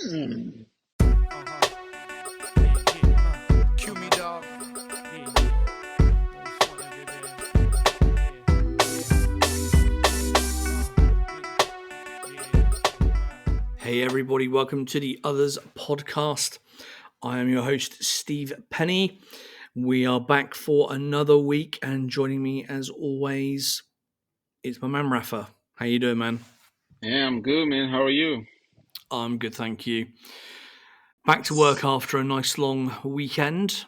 Mm. Cue me, dog. Hey everybody, welcome to the Otherz podcast. I am your host, Steve Penny. We are back for another week, and joining me as always is my man Rafa. How you doing, man? Yeah, I'm good, man. How are you? I'm good, thank you. Back to work after a nice long weekend.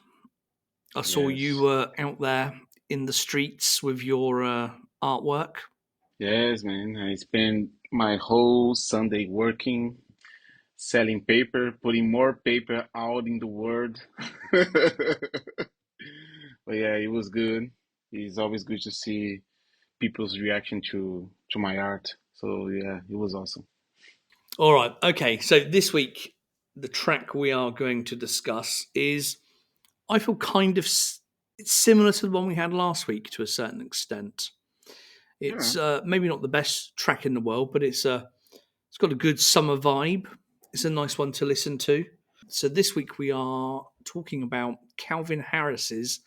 I saw you Yes. were out there in the streets with your artwork. Yes, man. I spent my whole Sunday working, selling paper, putting more paper out in the world. But yeah, it was good. It's always good to see people's reaction to my art. So yeah, it was awesome. All right, okay. So this week, the track we are going to discuss is, I feel it's similar to the one we had last week to a certain extent. Yeah. It's maybe not the best track in the world, but it's got a good summer vibe. It's a nice one to listen to. So this week we are talking about Calvin Harris's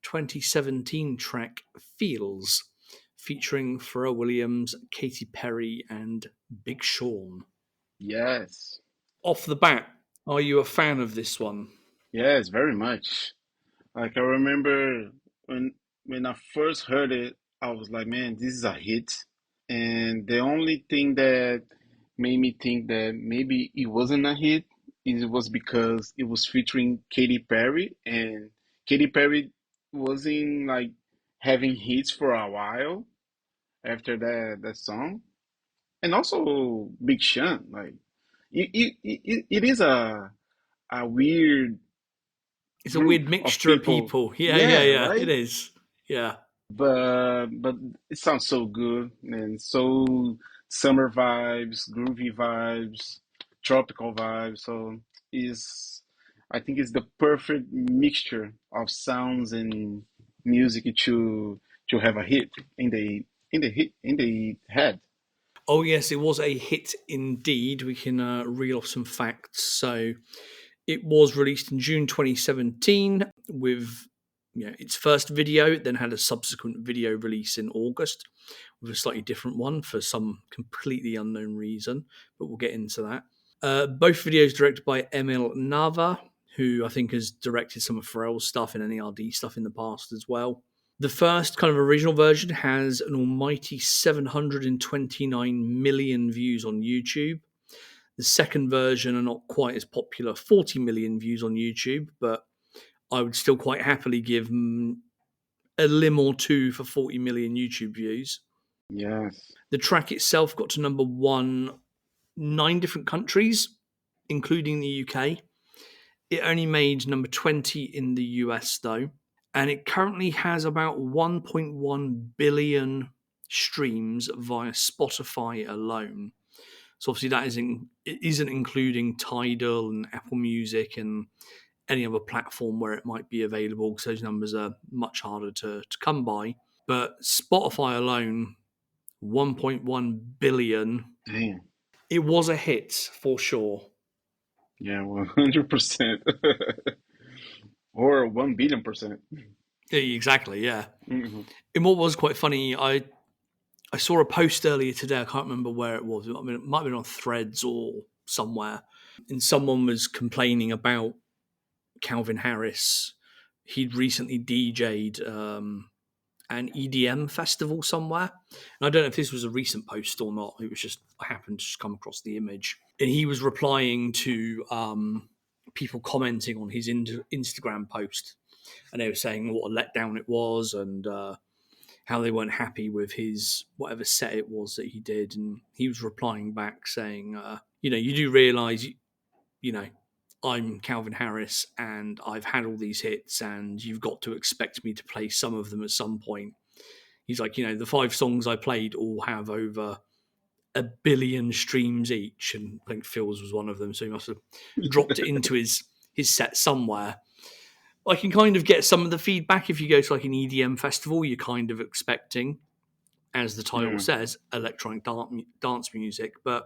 2017 track "Feels," featuring Pharrell Williams, Katy Perry, and Big Sean. Yes. Off the bat, are you a fan of this one? Yes, very much. Like I remember when I first heard it, I was like, man, this is a hit. And the only thing that made me think that maybe it wasn't a hit is it was because it was featuring Katy Perry, and Katy Perry wasn't like having hits for a while after that song. And also Big Sean, like it is a weird It's a weird group of mixture of people. people. Yeah, Yeah. It right? is. Yeah. But it sounds so good and so summer vibes, groovy vibes, tropical vibes. So is I think it's the perfect mixture of sounds and music to have a hit in the head. Oh, yes, it was a hit indeed. We can reel off some facts. So it was released in June 2017 with its first video. It then had a subsequent video release in August with a slightly different one for some completely unknown reason, but we'll get into that. Both videos directed by Emil Nava, who I think has directed some of Pharrell's stuff and N.E.R.D stuff in the past as well. The first kind of original version has an almighty 729 million views on YouTube. The second version are not quite as popular, 40 million views on YouTube, but I would still quite happily give a limb or two for 40 million YouTube views. Yes. The track itself got to number one 9 different countries, including the UK. It only made number 20 in the US though, and it currently has about 1.1 billion streams via Spotify alone. So obviously it isn't including Tidal and Apple Music and any other platform where it might be available, because those numbers are much harder to come by. But Spotify alone, 1.1 billion. Damn. It was a hit for sure. Yeah, 100%. Or 1 billion%. Exactly, yeah. Hmm. And what was quite funny, I saw a post earlier today. I can't remember where it was. I mean, it might have been on Threads or somewhere. And someone was complaining about Calvin Harris. He'd recently DJ'd an EDM festival somewhere. And I don't know if this was a recent post or not. It was just, I happened to just come across the image. And he was replying to people commenting on his Instagram post. And they were saying what a letdown it was, and how they weren't happy with his whatever set it was that he did. And he was replying back saying, you do realize, you know, I'm Calvin Harris and I've had all these hits, and you've got to expect me to play some of them at some point. He's like, the 5 songs I played all have over 1 billion streams each, and I think Phil's was one of them, so he must have dropped it into his set somewhere. I can kind of get some of the feedback. If you go to like an EDM festival, you're kind of expecting, as the title Yeah. says, electronic dance music. But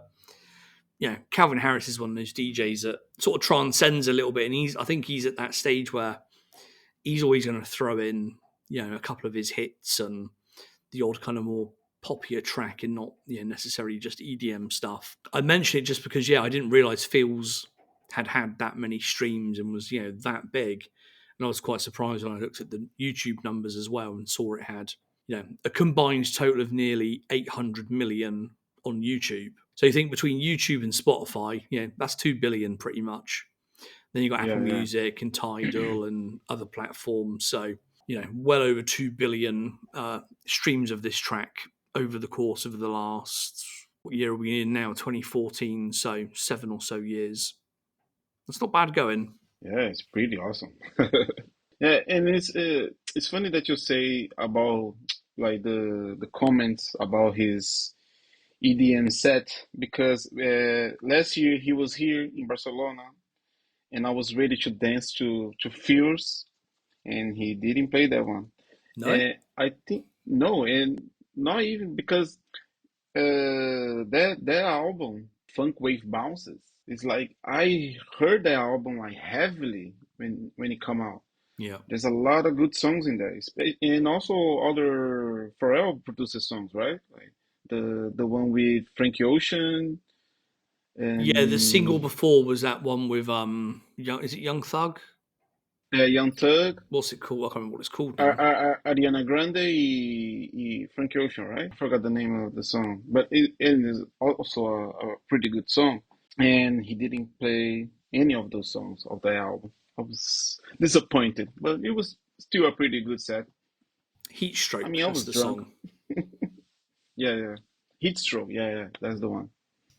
Calvin Harris is one of those DJs that sort of transcends a little bit, and I think he's at that stage where he's always going to throw in, a couple of his hits and the odd kind of more poppier track, and not necessarily just EDM stuff. I mention it just because I didn't realize Feels had that many streams and was that big, and I was quite surprised when I looked at the YouTube numbers as well and saw it had a combined total of nearly 800 million on YouTube. So you think between YouTube and Spotify, that's 2 billion pretty much. Then you've got Apple Music and Tidal and other platforms. So, well over 2 billion streams of this track over the course of the last, what year are we in now? 2014. So 7 or so years. That's not bad going. Yeah, it's pretty awesome. Yeah, and it's funny that you say about like the comments about his EDM set, because last year he was here in Barcelona and I was ready to dance to Fears, and he didn't play that one. No? And I think no, and not even because that album, Funk Wave Bounces, it's like I heard that album like heavily when it come out. Yeah. There's a lot of good songs in there, and also other Pharrell produces songs, right? Like the one with Frankie Ocean Yeah, the single and before was that one with is it Young Thug? Young Thug, What's it called? I can't remember what it's called now. Ariana Grande, Frankie Ocean, right? I forgot the name of the song, but it is also a pretty good song. And he didn't play any of those songs of the album. I was disappointed, but it was still a pretty good set. Heat I Stroke, mean, I that's was the drunk. song. Yeah. Heat Stroke, yeah, that's the one.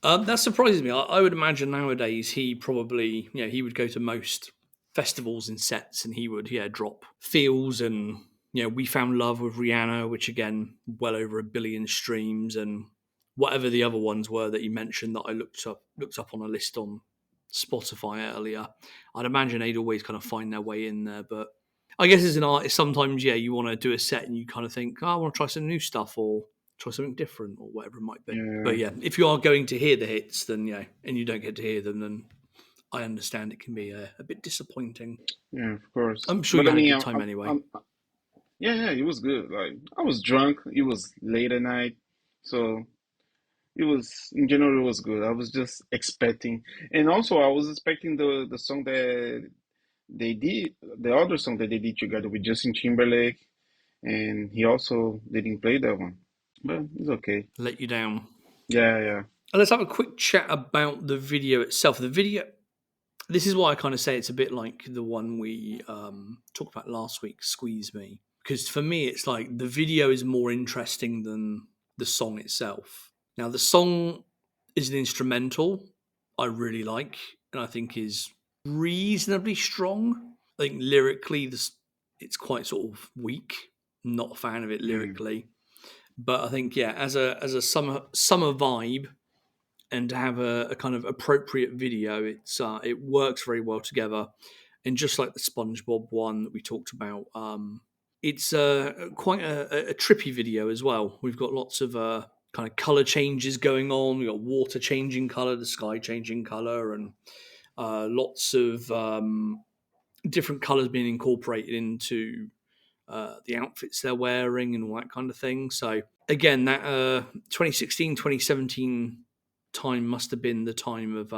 That surprises me. I would imagine nowadays he probably, he would go to most festivals and sets, and he would, drop Feels and We Found Love with Rihanna, which again, well over 1 billion streams, and whatever the other ones were that you mentioned that I looked up on a list on Spotify earlier. I'd imagine they'd always kind of find their way in there, but I guess as an artist, sometimes you want to do a set and you kind of think, I want to try some new stuff or try something different or whatever it might be. Yeah, But if you are going to hear the hits, then and you don't get to hear them, then I understand it can be a bit disappointing. yeah, of course. I'm sure But you I had a mean, good time anyway. yeah, it was good. Like I was drunk. It was late at night, so it was in general it was good. I was just expecting, and also I was expecting the song that they did, the other song that they did together with Justin Timberlake, and he also didn't play that one, but it's okay. Let you down. Yeah. And let's have a quick chat about the video itself. The video, this is why I kind of say it's a bit like the one we talked about last week, Squeeze Me. Because for me, it's like the video is more interesting than the song itself. Now, the song is an instrumental I really like, and I think is reasonably strong. I think lyrically, it's quite sort of weak. Not a fan of it Mm. lyrically, but I think as a summer vibe, and to have a kind of appropriate video, it works very well together. And just like the SpongeBob one that we talked about, it's quite a trippy video as well. We've got lots of kind of color changes going on. We've got water changing color, the sky changing color, and lots of different colors being incorporated into the outfits they're wearing and all that kind of thing. So again, that 2016, 2017 time must have been the time of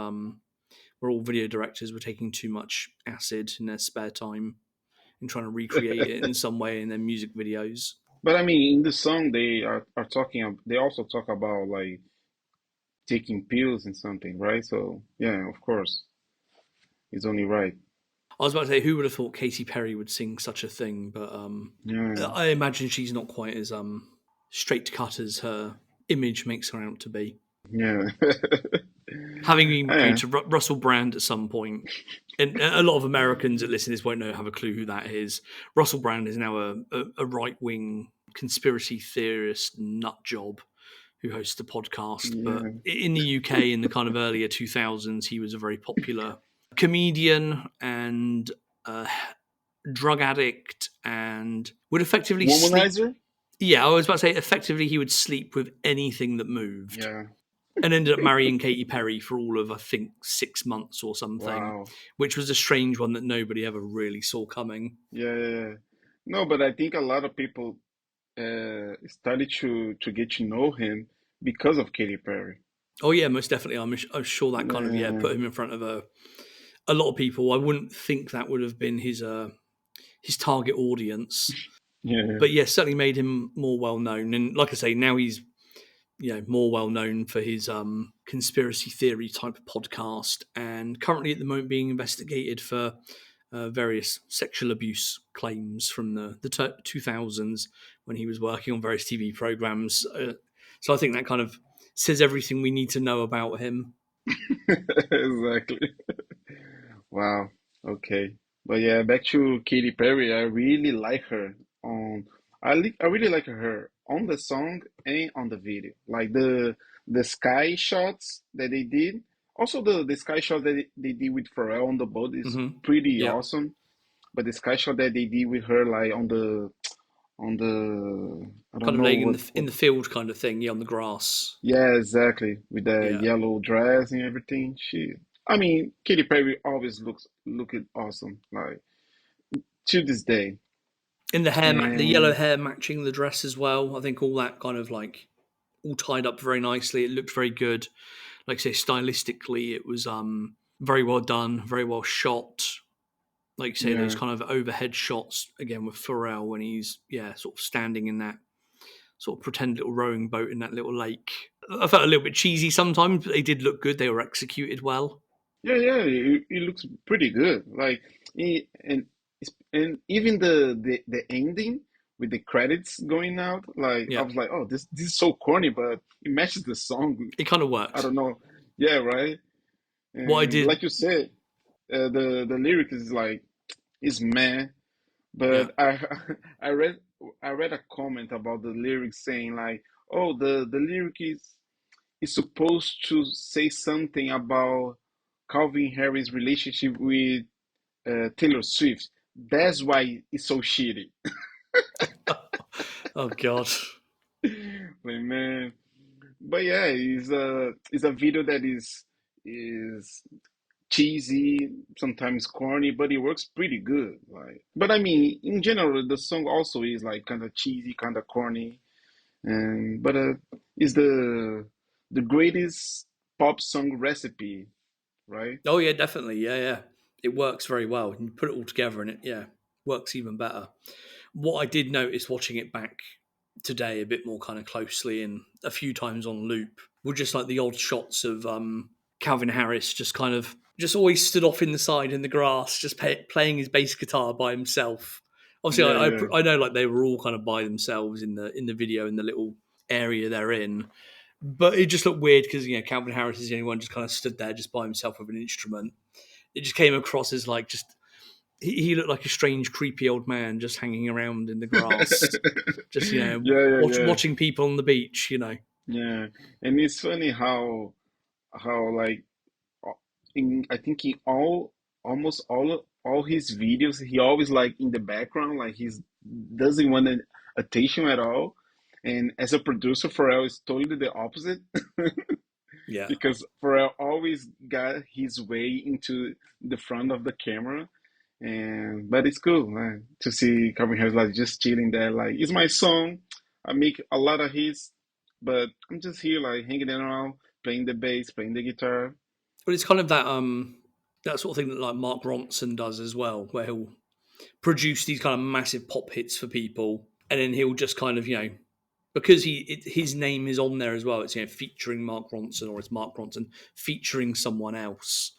where all video directors were taking too much acid in their spare time and trying to recreate it in some way in their music videos. But I mean, in the song are talking. They also talk about like taking pills and something, right? So yeah, of course, it's only right. I was about to say, who would have thought Katy Perry would sing such a thing? But Yeah, I imagine she's not quite as straight cut as her image makes her out to be. yeah, Having been married yeah. to Russell Brand at some point, and a lot of Americans that listen to this won't have a clue who that is. Russell Brand is now a right wing conspiracy theorist nut job who hosts a podcast. But Yeah. in the UK, in the kind of earlier 2000s, he was a very popular comedian and drug addict, and would effectively sleep. Womanizer? Yeah, I was about to say effectively he would sleep with anything that moved. Yeah. and ended up marrying Katy Perry for all of, I think, 6 months or something, Wow. which was a strange one that nobody ever really saw coming. Yeah, yeah, yeah. No, but I think a lot of people started to get to know him because of Katy Perry. Oh yeah, most definitely. I'm sure that kind of Yeah, put him in front of a lot of people. I wouldn't think that would have been his target audience, yeah, but yeah, certainly made him more well known. And like I say, now he's more well known for his conspiracy theory type of podcast, and currently at the moment being investigated for various sexual abuse claims from the 2000s when he was working on various TV programs. So I think that kind of says everything we need to know about him. exactly. Wow. Okay. But yeah, back to Katy Perry. I really like her on. I really like her on the song and on the video. Like the sky shots that they did. Also the sky shot that they did with Pharrell on the boat is Hmm. pretty Yeah, awesome. But the sky shot that they did with her like on the I kind don't of know laying in what the what. field kind of thing, yeah, on the grass. Yeah, exactly. With the Yeah, yellow dress and everything. I mean, Katy Perry always looking awesome. Like to this day. in the the yellow And hair matching the dress as well. I think all that kind of like all tied up very nicely. It looked very good. Like I say, stylistically, it was very well done, very well shot. Like you say, those yeah, kind of overhead shots again with Pharrell when he's sort of standing in that sort of pretend little rowing boat in that little lake. I felt a little bit cheesy sometimes, but they did look good. They were executed well. yeah, yeah. It looks pretty good. Like and even the ending with the credits going out. Like I Yeah, was like, oh, this is so corny, but it matches the song. it kind of I worked. don't know. Yeah, right. What I And did, like you said, the lyric is like is meh. yeah, But I I read I read a comment about the lyrics saying like, oh, the lyric is supposed to say something about Calvin Harris' relationship with Taylor Swift. That's why it's so shitty. oh god, Like man, but yeah, it's a video that is cheesy, sometimes corny, but it works pretty good. Like, but I mean, in general, the song also is like kind of cheesy, kind of corny, and but is the greatest pop song recipe, right? oh yeah, definitely, yeah. It works very well. You put it all together, and it works even better. What I did notice watching it back today a bit more kind of closely and a few times on loop were just like the odd shots of Calvin Harris just kind of just always stood off in the side in the grass, just playing his bass guitar by himself. Obviously, Yeah, yeah, I know like they were all kind of by themselves in the video in the little area they're in, but it just looked weird because Calvin Harris is the only one just kind of stood there just by himself with an instrument. It just came across as like just he looked like a strange, creepy old man just hanging around in the grass, just yeah, yeah, yeah, watching people on the beach. yeah. And it's funny how like in I think in almost all his videos, he always like in the background, like he's doesn't want an attention at all. And as a producer, Pharrell is totally the opposite Yeah. because Pharrell always got his way into the front of the camera. And but it's cool, man, to see Calvin Harris like just chilling there. Like it's my song. I make a lot of hits, but I'm just here like hanging around, playing the bass, playing the guitar. But it's kind of that sort of thing that like Mark Ronson does as well, where he'll produce these kind of massive pop hits for people, and then he'll just kind of because his name is on there as well. It's featuring Mark Ronson, or it's Mark Ronson featuring someone else,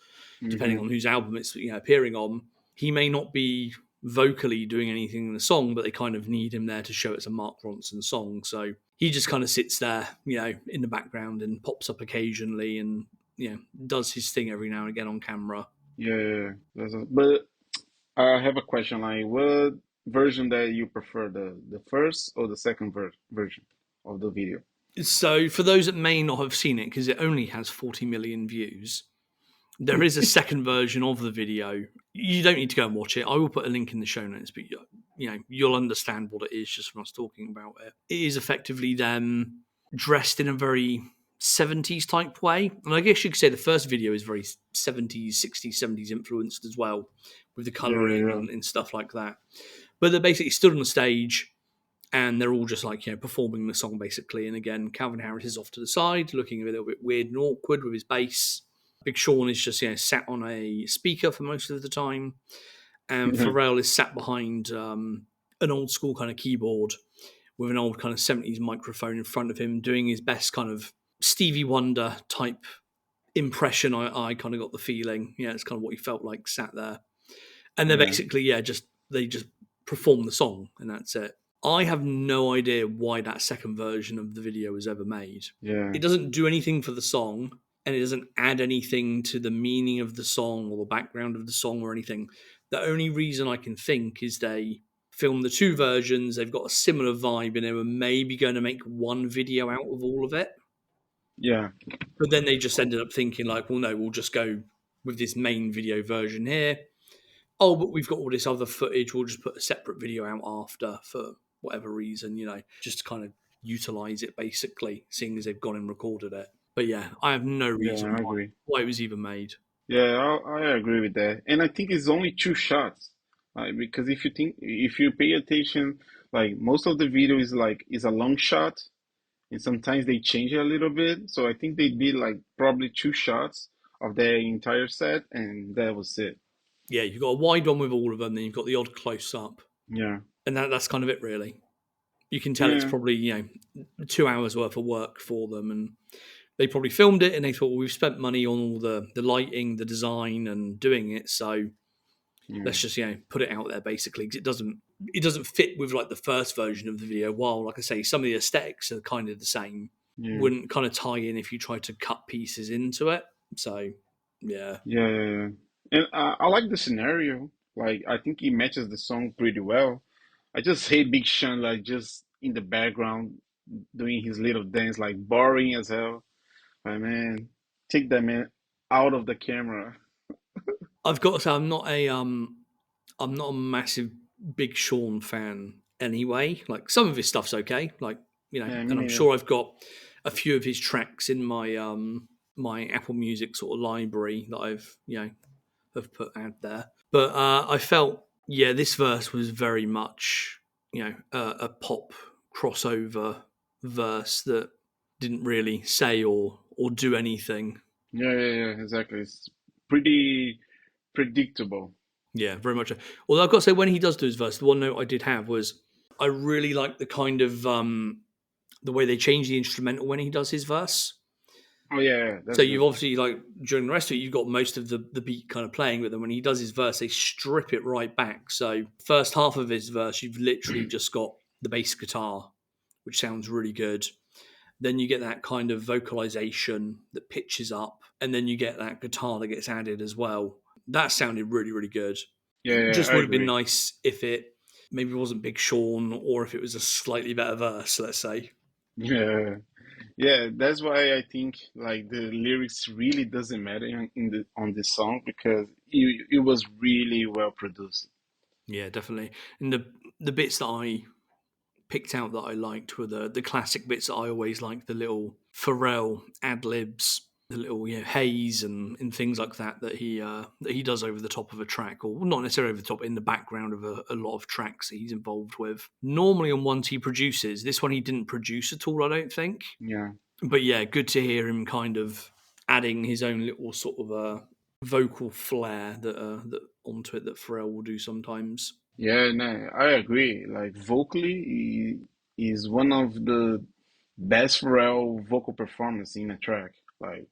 depending Hmm. on whose album it's appearing on. He may not be vocally doing anything in the song, but they kind of need him there to show it's a Mark Ronson song. So he just kind of sits there, in the background and pops up occasionally and does his thing every now and again on camera. Yeah, but I have a question. Like, what version that you prefer, the first or the second version of the video? So for those that may not have seen it, because it only has 40 million views, there is a second version of the video. You don't need to go and watch it. I will put a link in the show notes, but you'll understand what it is just from us talking about it. It is effectively them dressed in a very 70s type way. And I guess you could say the first video is very 70s, 60s, 70s influenced as well, with the Yeah, yeah, colouring yeah. and stuff like that. But they're basically stood on the stage and they're all just like, performing the song basically. And again, Calvin Harris is off to the side, looking a little bit weird and awkward with his bass. Big Sean is just, sat on a speaker for most of the time. And Pharrell is sat behind an old school kind of keyboard with an old kind of 70s microphone in front of him, doing his best kind of Stevie Wonder type impression. I kind of got the feeling, it's kind of what he felt like sat there. And they're Yeah, basically, they just perform the song and that's it. I have no idea why that second version of the video was ever made. yeah, It doesn't do anything for the song and it doesn't add anything to the meaning of the song or the background of the song or anything. The only reason I can think is they filmed the two versions, they've got a similar vibe, and they were maybe going to make one video out of all of it. yeah, But then they just ended up thinking, like, well, no, we'll just go with this main video version here. Oh, but we've got all this other footage. We'll just put a separate video out after for whatever reason, just to kind of utilize it, basically, seeing as they've gone and recorded it. But yeah, I have no yeah. reason I agree. why it was even made. Yeah, I agree with that. And I think it's only two shots. Because if you pay attention, like most of the video is like is a long shot, and sometimes they change it a little bit. So I think they did like probably two shots of their entire set, and that was it. Yeah, you've got a wide one with all of them, then you've got the odd close up, Yeah, and that's kind of it, really. You can tell it's yeah, probably 2 hours worth of work for them, and they probably filmed it and they thought, well, we've spent money on all the lighting, the design, and doing it, so yeah, let's just put it out there basically, because it doesn't fit with like the first version of the video. While, like I say, some of the aesthetics are kind of the same, yeah, wouldn't kind of tie in if you tried to cut pieces into it. So yeah, yeah, yeah, yeah. And I like the scenario. Like I think he matches the song pretty well. I just hate Big Sean like just in the background doing his little dance, like boring as hell. Like man, take that man out of the camera. I've got to say I'm not a massive Big Sean fan anyway. Like some of his stuff's okay, like Yeah, me and I'm neither. sure I've got a few of his tracks in my my Apple Music sort of library that I've have put out there. But I felt this verse was very much a pop crossover verse that didn't really say or do anything. Yeah, yeah, yeah, exactly. It's pretty predictable. Yeah, very much. Although I've got to say, when he does do his verse, the one note I did have was I really like the kind of the way they change the instrumental when he does his verse. Oh yeah, yeah, So that's you've good. obviously like during the rest of it, you've got most of the beat kind of playing, but then when he does his verse, they strip it right back. So first half of his verse, you've literally just got the bass guitar, which sounds really good. Then you get that kind of vocalization that pitches up, and then you get that guitar that gets added as well. That sounded really, really good. Yeah, It yeah, just I would have been agree. nice if it maybe wasn't Big Sean or if it was a slightly better verse, let's say. Yeah, yeah, that's why I think like the lyrics really doesn't matter in the on this song because it was really well produced. Yeah, definitely. And the bits that I picked out that I liked were the classic bits that I always like, the little Pharrell ad libs, the little haze and things like that he does over the top of a track, or not necessarily over the top, in the background of a lot of tracks that he's involved with. Normally on ones he produces, this one he didn't produce at all, I don't think. Yeah, But yeah, good to hear him kind of adding his own little sort of vocal flair that onto it that Pharrell will do sometimes. yeah, no, I agree. Like vocally, he is one of the best Pharrell vocal performance in a track. Like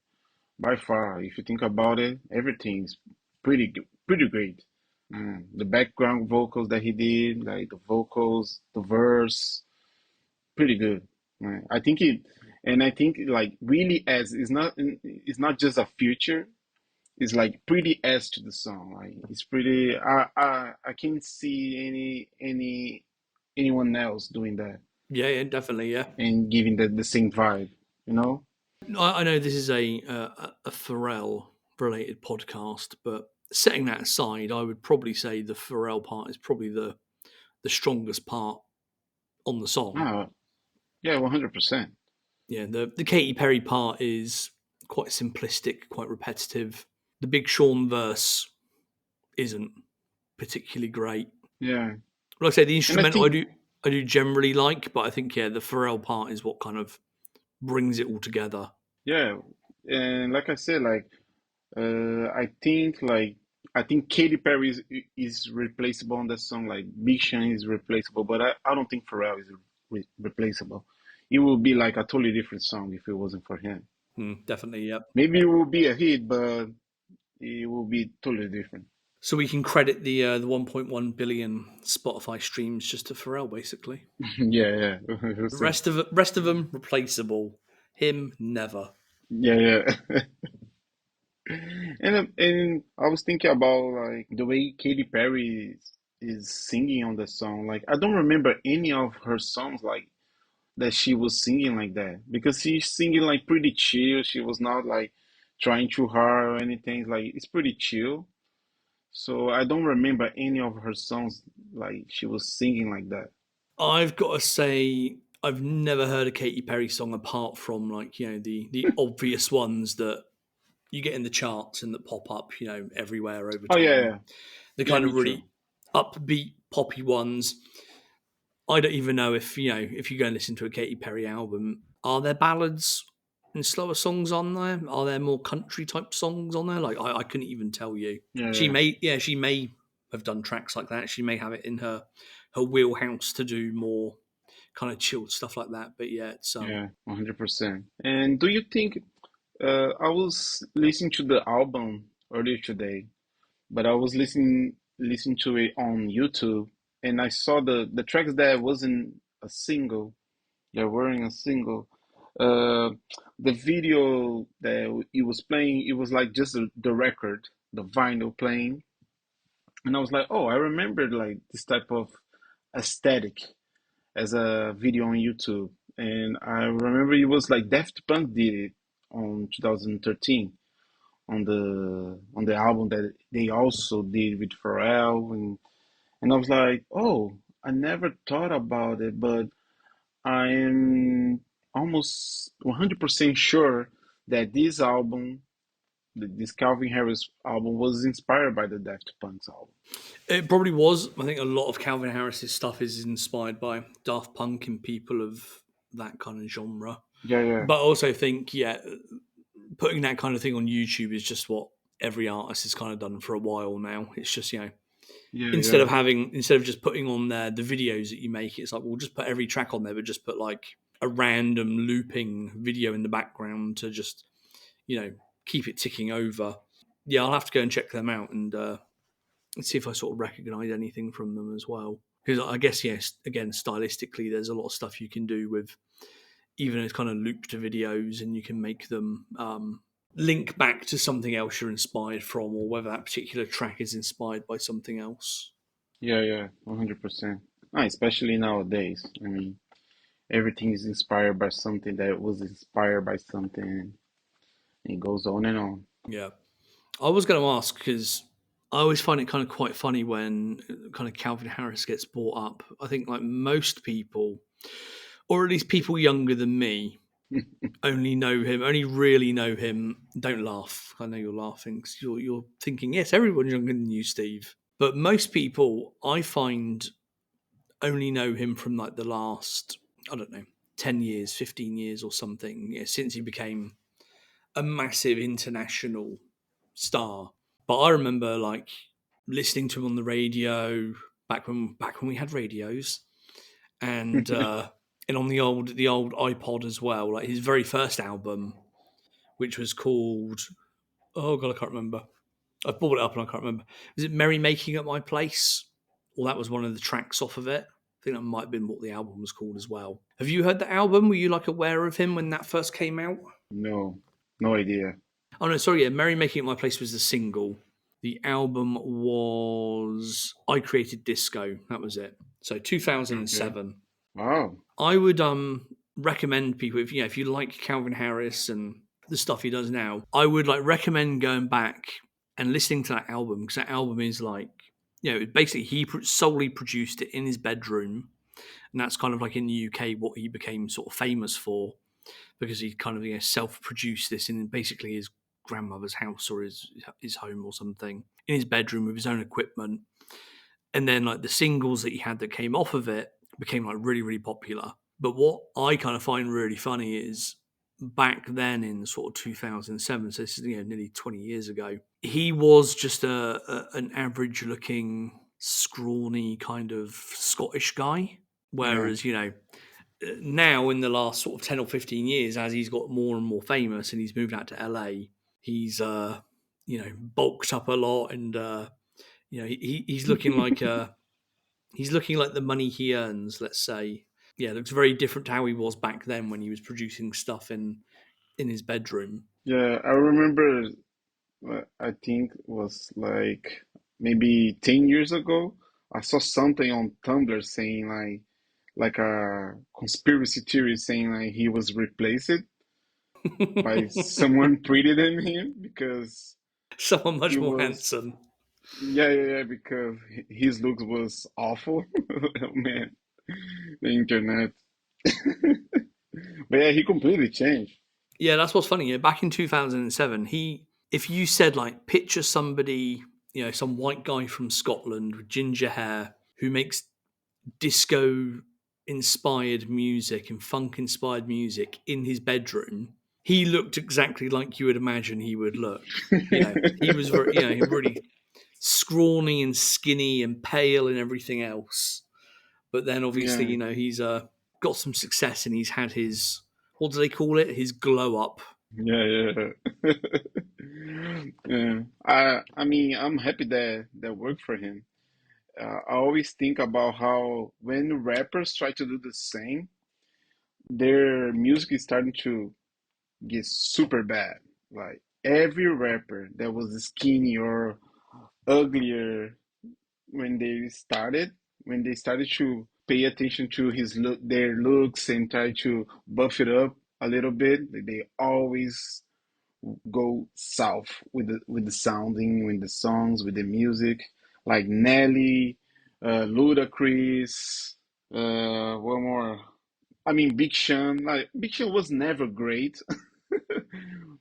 by far, if you think about it, everything's pretty great. The background vocals that he did, like the vocals, the verse, pretty good. I think it, and I think like really adds. It's not just a feature. It's like pretty adds to the song. Like it's pretty. I can't see anyone else doing that Yeah, yeah, definitely, yeah. and giving the same vibe. You know? I know this is a Pharrell related podcast, but setting that aside, I would probably say the Pharrell part is probably the strongest part on the song. Ah, yeah, 100%. Yeah, the Katy Perry part is quite simplistic, quite repetitive. The Big Sean verse isn't particularly great. Yeah, Like I say, the and I instrumental think I do generally like, but I think the Pharrell part is what kind of brings it all together. yeah, and like I said, like I think Katy Perry is replaceable on that song. Like Big Sean is replaceable, but I don't think Pharrell is replaceable. It would be like a totally different song if it wasn't for him. Definitely, yep. Maybe it will be a hit, but it will be totally different. So we can credit the 1.1 billion Spotify streams just to Pharrell, basically. Yeah, yeah, The 100%. rest of them replaceable. Him never. Yeah, yeah. And I was thinking about like the way Katy Perry is singing on the song. Like I don't remember any of her songs like that she was singing like that because she's singing like pretty chill. She was not like trying too hard or anything. Like it's pretty chill. So I don't remember any of her songs like she was singing like that. I've got to say, I've never heard a Katy Perry song apart from like the obvious ones that you get in the charts and that pop up everywhere over Oh yeah, time. yeah, The yeah, kind of me too. really upbeat poppy ones. I don't even know if if you go and listen to a Katy Perry album, are there ballads and slower songs on there? Are there more country type songs on there? Like I couldn't even tell you. Yeah, She yeah, may have done tracks like that. She may have it in her wheelhouse to do more kind of chilled stuff like that. But yeah, it's yeah, 100%. And do you think I was listening to the album earlier today, but I was listening to it on YouTube, and I saw the tracks that wasn't a single. They weren't a single. Uh, the video that it was playing, it was like just the record, the vinyl playing, and I was like, oh, I remembered like this type of aesthetic as a video on YouTube, and I remember it was like Daft Punk did it on 2013 on the album that they also did with Pharrell and I was like, oh, I never thought about it, but I am almost 100% sure that this album, this Calvin Harris album, was inspired by the Daft Punk's album. it probably was. I think a lot of Calvin Harris's stuff is inspired by Daft Punk and people of that kind of genre. Yeah, yeah, But I also think, putting that kind of thing on YouTube is just what every artist has kind of done for a while now. It's just yeah, yeah, instead of just putting on there the videos that you make, it's like we'll just put every track on there, but just put like a random looping video in the background to just keep it ticking over. Yeah, I'll have to go and check them out and see if I sort of recognize anything from them as well. Because I guess yes, again stylistically, there's a lot of stuff you can do with even as kind of looped videos, and you can make them link back to something else you're inspired from, or whether that particular track is inspired by something else. yeah, yeah, 100%. Ah, especially nowadays. I mean, everything is inspired by something that was inspired by something, and it goes on and on. Yeah, I was going to ask because I always find it kind of quite funny when kind of Calvin Harris gets brought up. I think like most people, or at least people younger than me, only really know him. Don't laugh. I know you're laughing. 'Cause you're thinking, yes, everyone's younger than you, Steve. But most people, I find, only know him from like the last, I don't know, 10 years, 15 years or something, since he became a massive international star. But I remember like listening to him on the radio back when we had radios and on the old iPod as well, like his very first album, which was called, oh god, I can't remember. I bought it up and I can't remember. Was it Merry Making at My Place? Well, that was one of the tracks off of it. I think that might have been what the album was called as well. Have you heard the album? Were you like aware of him when that first came out? No, no idea. Oh no, sorry, yeah. Merry Making It My Place was the single. The album was I Created Disco. That was it. So Okay. 2007. Wow. I would recommend people if you like Calvin Harris and the stuff he does now, I would like recommend going back and listening to that album because that album is like basically he solely produced it in his bedroom, and that's kind of like in the UK what he became sort of famous for. because he kind of self-produced this in basically his grandmother's house or his home or something in his bedroom with his own equipment. And then like the singles that he had that came off of it became like really, really popular. But what I kind of find really funny is back then in sort of 2007, so this is nearly 20 years ago, he was just an average looking, scrawny kind of Scottish guy. Yeah. Whereas, now in the last sort of 10 or 15 years, as he's got more and more famous and he's moved out to LA, he's, bulked up a lot and, he's looking like he's looking like the money he earns, let's say. Yeah, it looks very different to how he was back then when he was producing stuff in his bedroom. Yeah, I remember, I think it was like maybe 10 years ago, I saw something on Tumblr saying like a conspiracy theory saying like he was replaced by someone prettier than him because Someone he much more was, handsome. yeah, yeah, yeah, because his looks was awful. Man, the internet. But yeah, he completely changed. Yeah, that's what's funny. Back in 2007, if you said like picture somebody, some white guy from Scotland with ginger hair who makes disco inspired music and funk inspired music in his bedroom, he looked exactly like you would imagine he would look. He was very, really scrawny and skinny and pale and everything else. But then obviously, Yeah, he's got some success and he's had his, what do they call it? His glow up. yeah, yeah. Yeah. I mean, I'm happy that worked for him. I always think about how when rappers try to do the same, their music is starting to get super bad. Like every rapper that was skinny or uglier when they started to pay attention to their looks and try to buff it up a little bit, they always go south with the sounding, with the songs, with the music, like Nelly, Ludacris, one more. I mean, Big Sean. Like Big Sean was never great,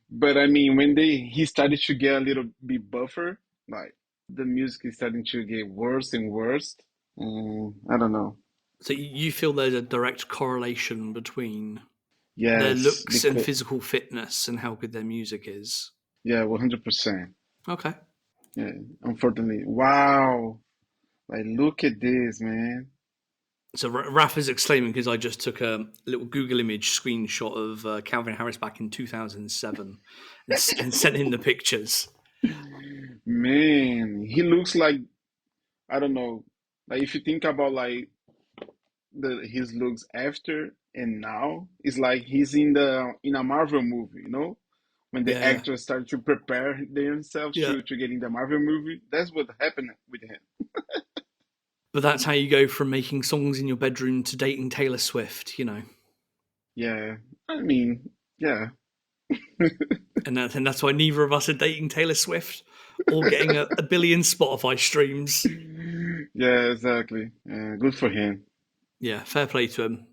but I mean, when he started to get a little bit buffer, like the music is starting to get worse and worse. I don't know. So you feel there's a direct correlation between their Yes, looks and because physical fitness and how good their music is. yeah, 100%. Okay. Yeah, unfortunately, wow. Like, look at this, man. So Rafa's exclaiming because I just took a little Google image screenshot of Calvin Harris back in 2007 and sent him the pictures. Man, he looks like I don't know. Like if you think about like the his looks after and now, it's like he's in a Marvel movie, you know? When the Yeah. actors start to prepare themselves Yeah. to get in the Marvel movie, that's what happened with him. But that's how you go from making songs in your bedroom to dating Taylor Swift. Yeah, I mean, yeah, And that's why neither of us are dating Taylor Swift or getting a billion Spotify streams. yeah, exactly. Good for him. Yeah, fair play to him.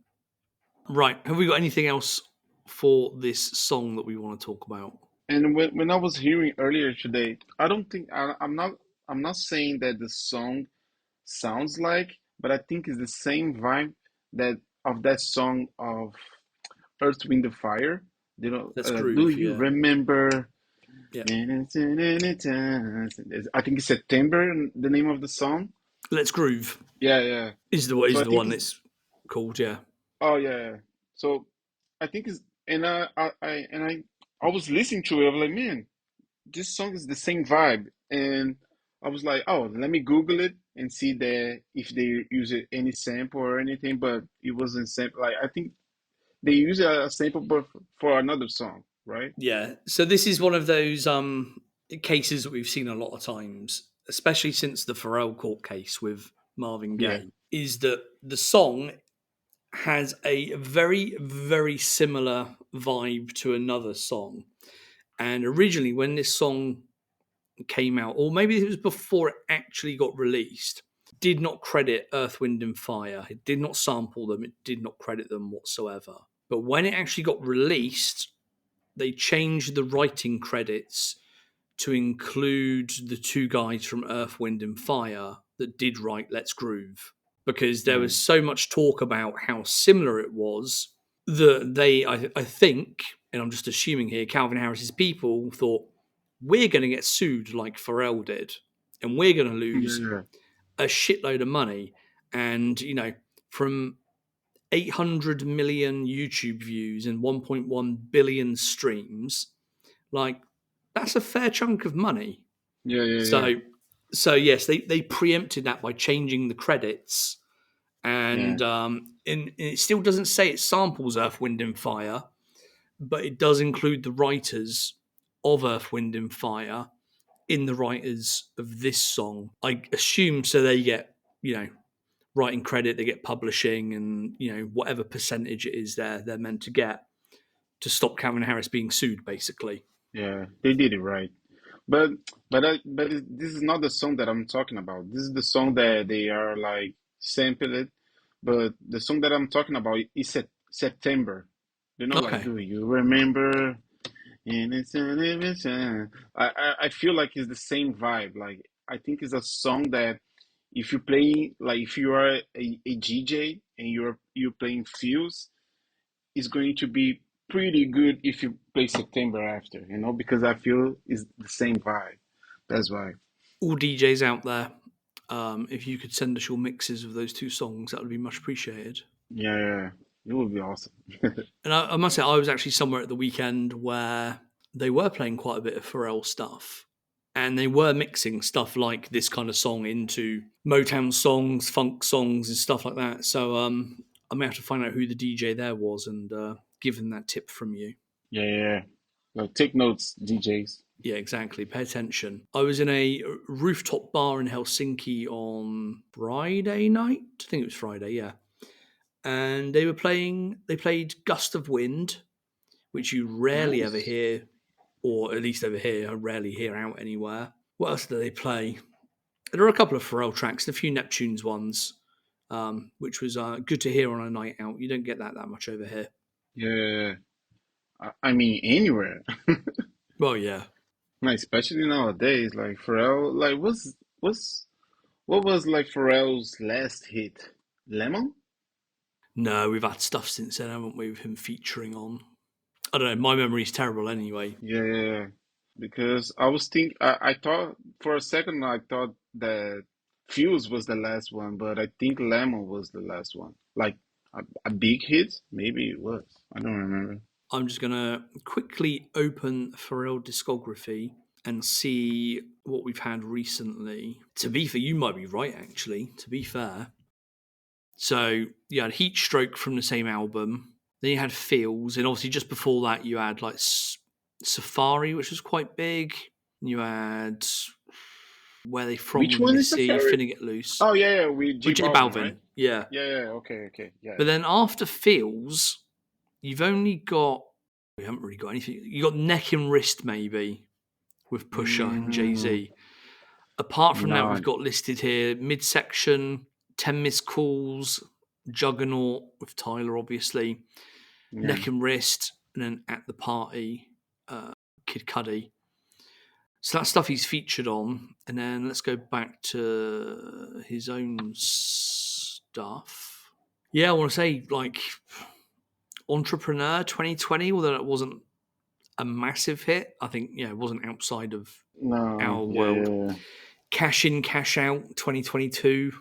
Right. Have we got anything else for this song that we want to talk about? And when I was hearing earlier today, I don't think I'm not saying that the song sounds like, but I think it's the same vibe that of that song of Earth, Wind, and Fire. Let's Do groove. you Yeah. remember? Yeah. I think it's September, the name of the song. Let's groove Yeah, yeah. is the So is I the think one it's that's called. Yeah. oh yeah, yeah. So I think it's and I was listening to it. I was like, man, this song is the same vibe, and I was like, oh, let me Google it and see that if they use it any sample or anything, but it wasn't sample. Like I think they use a sample, but for another song, right? Yeah. So this is one of those cases that we've seen a lot of times, especially since the Pharrell court case with Marvin Yeah, Gaye, is that the song has a very, very similar vibe to another song. And originally, when this song came out, or maybe it was before it actually got released, did not credit Earth, Wind, and Fire. It did not sample them. It did not credit them whatsoever. But when it actually got released, they changed the writing credits to include the two guys from Earth, Wind and Fire that did write Let's Groove, because there Yeah, was so much talk about how similar it was that I think, and I'm just assuming here, Calvin Harris's people thought, we're going to get sued like Pharrell did, and we're going to yeah, lose yeah, a shitload of money. And, from 800 million YouTube views and 1.1 billion streams, like, that's a fair chunk of money. yeah, yeah, yeah, So, yes, they preempted that by changing the credits, yeah, and it still doesn't say it samples Earth, Wind and Fire, but it does include the writers of Earth, Wind and Fire in the writers of this song. I assume so they get, writing credit, they get publishing, and whatever percentage it is they're meant to get to stop Calvin Harris being sued, basically. yeah. They did it right. But this is not the song that I'm talking about. This is the song that they are like sampled. But the song that I'm talking about is September. You know, like, Okay. do you remember? And I feel like it's the same vibe. Like, I think it's a song that if you play, like, if you are a DJ and you're playing Fuse, it's going to be pretty good if you play September after, because I feel it's the same vibe. That's why. All DJs out there, if you could send us your mixes of those two songs, that would be much appreciated. Yeah, yeah, it would be awesome. And I must say, I was actually somewhere at the weekend where they were playing quite a bit of Pharrell stuff. And they were mixing stuff like this kind of song into Motown songs, funk songs, and stuff like that. So I may have to find out who the DJ there was and give them that tip from you. Yeah, yeah, yeah. Like, take notes, DJs. Yeah, exactly. Pay attention. I was in a rooftop bar in Helsinki on Friday night. I think it was Friday, yeah. And they played Gust of Wind, which you rarely ever Nice. hear, or at least over here, I rarely hear out anywhere. What else do they play? There are a couple of Pharrell tracks, and a few Neptunes ones, which was good to hear on a night out. You don't get that much over here. Yeah, yeah, yeah. I mean, anywhere. Well, yeah. Like, especially nowadays, like Pharrell, like, what was like Pharrell's last hit? Lemon? No, we've had stuff since then, haven't we, with him featuring on. I don't know, my memory's terrible anyway. Yeah, yeah, yeah. Because I thought for a second I thought that Fuse was the last one, but I think Lemon was the last one. Like a big hit? Maybe it was. I don't remember. I'm just going to quickly open Pharrell discography and see what we've had recently. To be fair, you might be right, actually, to be fair. So you had Heat Stroke from the same album. Then you had Feels. And obviously, just before that, you had like Safari, which was quite big. You had Where They From Which with one is Missy, Safari? Finna Get Loose. Oh yeah, yeah, with J With J Balvin, right? Balvin, yeah. Yeah, yeah, okay, okay, yeah. But then after Feels, you've only got, we haven't really got anything. You got Neck and Wrist, maybe, with Pusha and Jay Mm, Z. Apart from that, no, we've got listed here Midsection, 10 Missed Calls, Juggernaut with Tyler, obviously, yeah. Neck and Wrist, and then At the Party, Kid Cudi. So that's stuff he's featured on. And then let's go back to his own stuff. Yeah, I want to say, like, Entrepreneur 2020, although it wasn't a massive hit. I think, it wasn't outside of No, our yeah, world. yeah, yeah. Cash In, Cash Out 2022.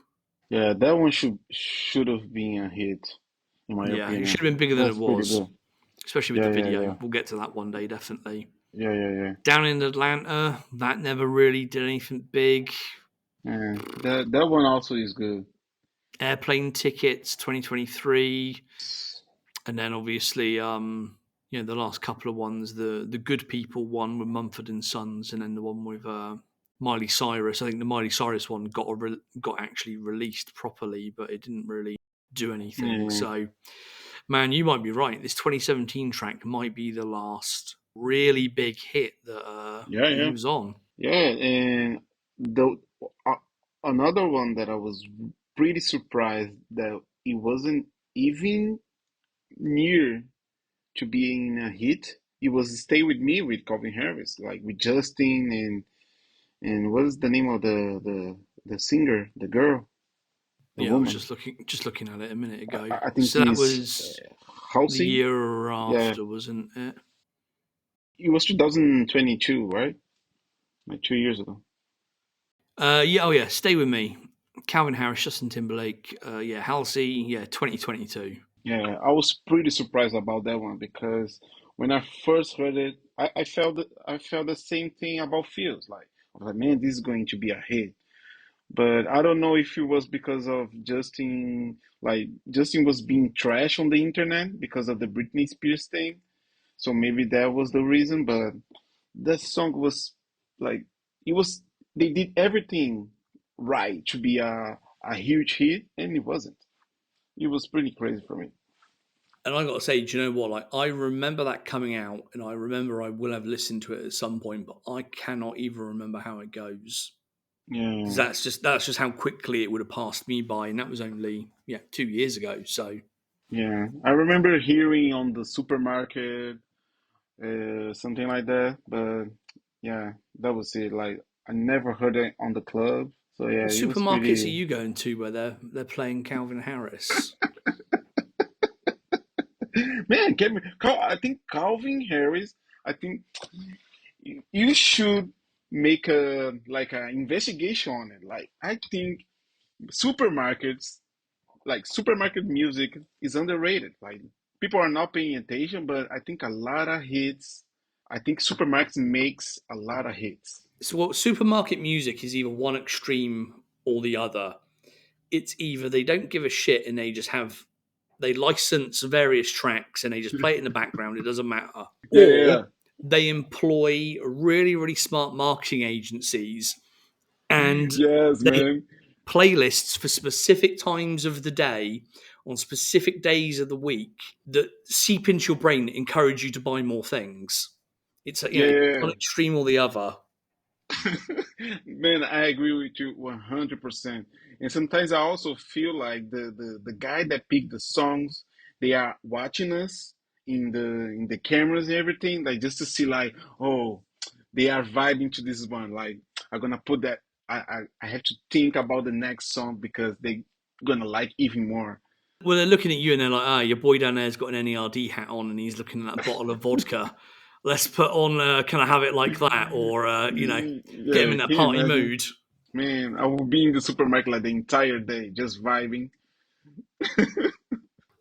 Yeah, that one should have been a hit, in my Yeah, it should opinion. have been bigger than it That's pretty was, good. especially with Yeah, the yeah, video. yeah. We'll get to that one day, definitely. Yeah, yeah, yeah. Down in Atlanta, that never really did anything big. Yeah. That one also is good. Airplane Tickets 2023. And then obviously, the last couple of ones, the Good People one with Mumford and Sons, and then the one with Miley Cyrus. I think the Miley Cyrus one got actually released properly, but it didn't really do anything. Yeah, So, man, you might be right. This 2017 track might be the last really big hit yeah, that he yeah, was on. yeah. And the uh, another one that I was pretty surprised that it wasn't even near. to be in a hit, it was "Stay with Me" with Calvin Harris, like with Justin and what is the name of the singer, the girl, the Yeah, I was woman? just looking at it a minute ago. I think So that it's was the Halsey. year Yeah, after, wasn't it? it was 2022, right? Like 2 years ago. Yeah, oh yeah, Stay With Me. Calvin Harris, Justin Timberlake, yeah, Halsey, yeah, 2022. Yeah, I was pretty surprised about that one because when I first heard it, I felt the same thing about Feels. Like I was like, man, this is going to be a hit. But I don't know if it was because of Justin, like Justin was being trash on the internet because of the Britney Spears thing. So maybe that was the reason. But that song was like it was. They did everything right to be a huge hit, and it wasn't. It was pretty crazy for me. And I got to say, do you know what? Like, I remember that coming out, and I remember I will have listened to it at some point, but I cannot even remember how it goes because Yeah. that's just how quickly it would have passed me by, and that was only 2 years ago. So Yeah, I remember hearing on the supermarket, something like that, but yeah, that was it. Like I never heard it on the club, so yeah, what it was supermarkets are pretty. you going to where they're playing Calvin Harris? Man, I think Calvin Harris. I think you should make a like an investigation on it. Like I think supermarkets, like supermarket music, is underrated. Like people are not paying attention, but I think a lot of hits. I think supermarkets makes a lot of hits. So, what supermarket music is either one extreme or the other. It's either they don't give a shit and they license various tracks and they just play it in the background. It doesn't matter, Yeah, yeah, or they employ really really smart marketing agencies yeah. and Yes, they man. playlists for specific times of the day on specific days of the week that seep into your brain that encourage you to buy more things. It's Yeah, it's yeah, one extreme or the other. yeah. Man, I agree with you 100%. And sometimes I also feel like the guy that picked the songs, they are watching us in the cameras and everything, like just to see like, oh, they are vibing to this one. Like I'm gonna put that. I have to think about the next song because they gonna like even more. Well, they're looking at you and they're like, your boy down there's got an N.E.R.D hat on and he's looking at that bottle of vodka. Let's put on, Can I Have It Like That? Or, get him Yeah, in that can you party imagine? mood. Man, I will be in the supermarket like the entire day, just vibing.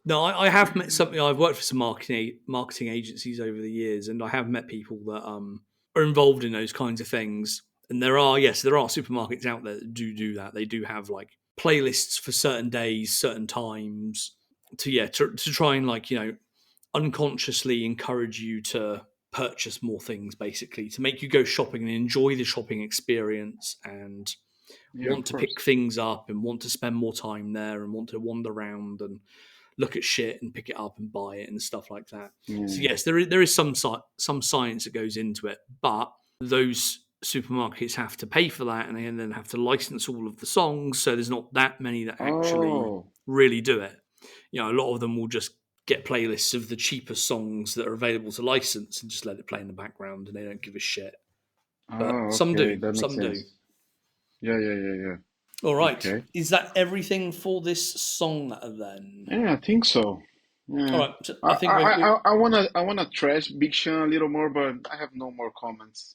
No, I have met something. I've worked for some marketing agencies over the years, and I have met people that are involved in those kinds of things. And there are supermarkets out there that do that. They do have like playlists for certain days, certain times to try and unconsciously encourage you to purchase more things, basically to make you go shopping and enjoy the shopping experience and Yeah, want of to course. pick things up and want to spend more time there and want to wander around and look at shit and pick it up and buy it and stuff like that. So Yeah. yes, there is some science that goes into it, but those supermarkets have to pay for that and they then have to license all of the songs. So there's not that many that actually Oh, really do it. A lot of them will just get playlists of the cheapest songs that are available to license and just let it play in the background and they don't give a shit. But some okay, do, that makes some do. sense. Yeah, yeah, yeah, yeah. All right. Okay. Is that everything for this song then? Yeah, I think so. All Yeah. right. So I think I wanna trash Big Sean a little more, but I have no more comments.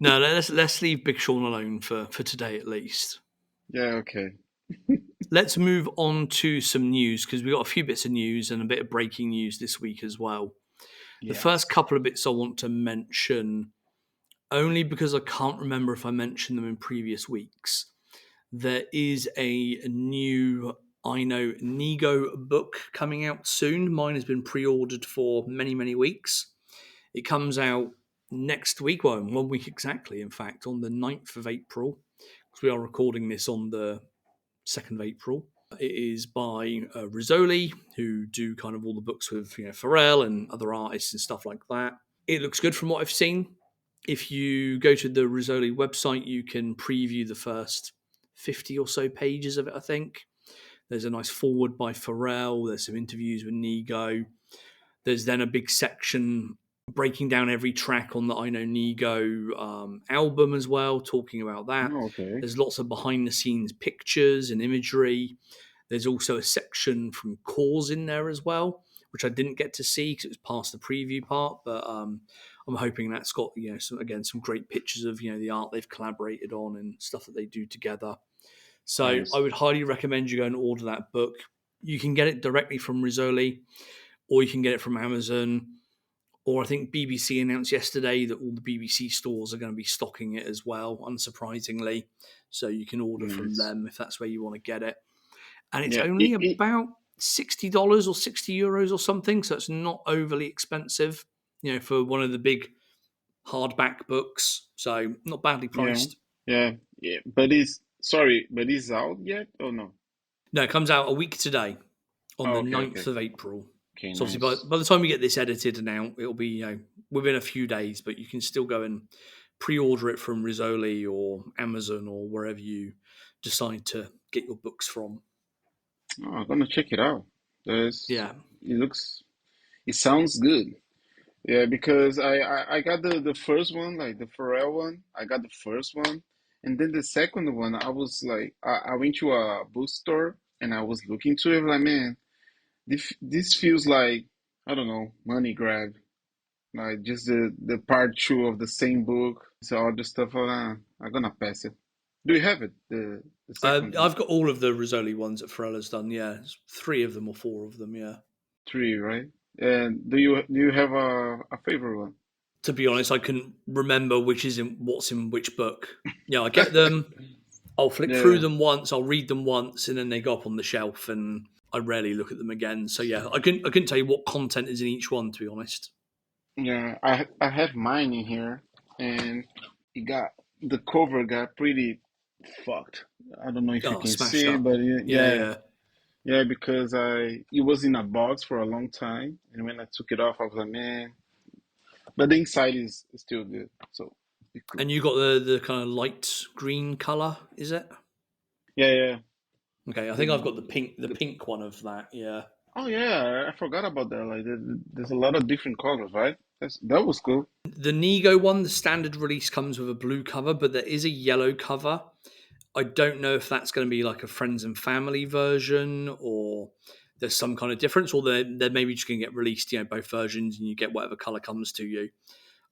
no, let's leave Big Sean alone for today at least. Yeah, okay. Let's move on to some news because we got a few bits of news and a bit of breaking news this week as well. The first Yes. couple of bits I want to mention only because I can't remember if I mentioned them in previous weeks. There is a new I Know Nigo book coming out soon. Mine has been pre-ordered for many, many weeks. It comes out next week, well, in 1 week exactly, in fact, on the 9th of April, because we are recording this on the 2nd of April. It is by Rizzoli, who do kind of all the books with Pharrell and other artists and stuff like that. It looks good from what I've seen. If you go to the Rizzoli website, you can preview the first 50 or so pages of it, I think. There's a nice forward by Pharrell. There's some interviews with Nigo. There's then a big section breaking down every track on the I Know Nigo album as well, talking about that. Oh, okay. There's lots of behind the scenes pictures and imagery. There's also a section from Cause in there as well, which I didn't get to see because it was past the preview part. But I'm hoping that's got some great pictures of the art they've collaborated on and stuff that they do together. So I Nice. would highly recommend you go and order that book. You can get it directly from Rizzoli, or you can get it from Amazon. Or I think BBC announced yesterday that all the BBC stores are going to be stocking it as well, unsurprisingly. So you can order from Nice. them if that's where you want to get it. And it's Yeah. only about $60 or €60 or something. So it's not overly expensive, for one of the big hardback books. So not badly Yeah. priced. Yeah. Yeah. But it's sorry, but it's out yet? Oh no. No, it comes out a week today on Oh, the okay. 9th Okay. of April. Okay. So obviously Nice. by the time we get this edited and out, it'll be within a few days, but you can still go and pre-order it from Rizzoli or Amazon or wherever you decide to get your books from. Oh, I'm gonna check it out. There's. Yeah. It looks. It sounds good. Yeah, because I got the first one, like the Pharrell one. I got the first one, and then the second one. I was like, I went to a bookstore and I was looking to it. Like, man, this feels like I don't know, money grab. Like just the part two of the same book. So all the stuff. I'm gonna pass it. Do you have it? The second one, I've got all of the Rizzoli ones that Pharrell done. Yeah, three of them or four of them. Yeah. three, right? And do you have a favorite one? To be honest, I couldn't remember what's in which book. Yeah, I get them. I'll flick through Yeah. them once. I'll read them once, and then they go up on the shelf, and I rarely look at them again. So yeah, I couldn't tell you what content is in each one, to be honest. Yeah, I have mine in here, and it got the cover got pretty fucked. I don't know if you Oh, can smashed see, up. but Yeah, yeah, yeah. yeah, because it was in a box for a long time, and when I took it off, I was like, man. But the inside is still good, so it's cool. And you got the kind of light green color, is it? Yeah, yeah. Okay, I think I've The, got the pink one of that. Yeah. oh yeah, I forgot about that. Like, there's a lot of different colors, right? That was cool. The Nigo one, the standard release comes with a blue cover, but there is a yellow cover. I don't know if that's going to be like a friends and family version or there's some kind of difference, or they're maybe just going to get released, both versions, and you get whatever color comes to you.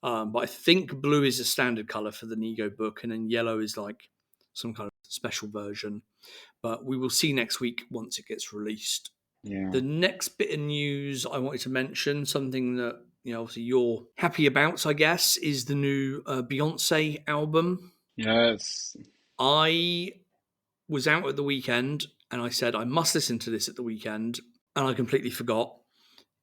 But I think blue is a standard color for the Nigo book, and then yellow is like some kind of special version. But we will see next week once it gets released. Yeah. The next bit of news I wanted to mention, something that obviously you're happy about, I guess, is the new Beyonce album. Yes. I was out at the weekend and I said I must listen to this at the weekend, and I completely forgot.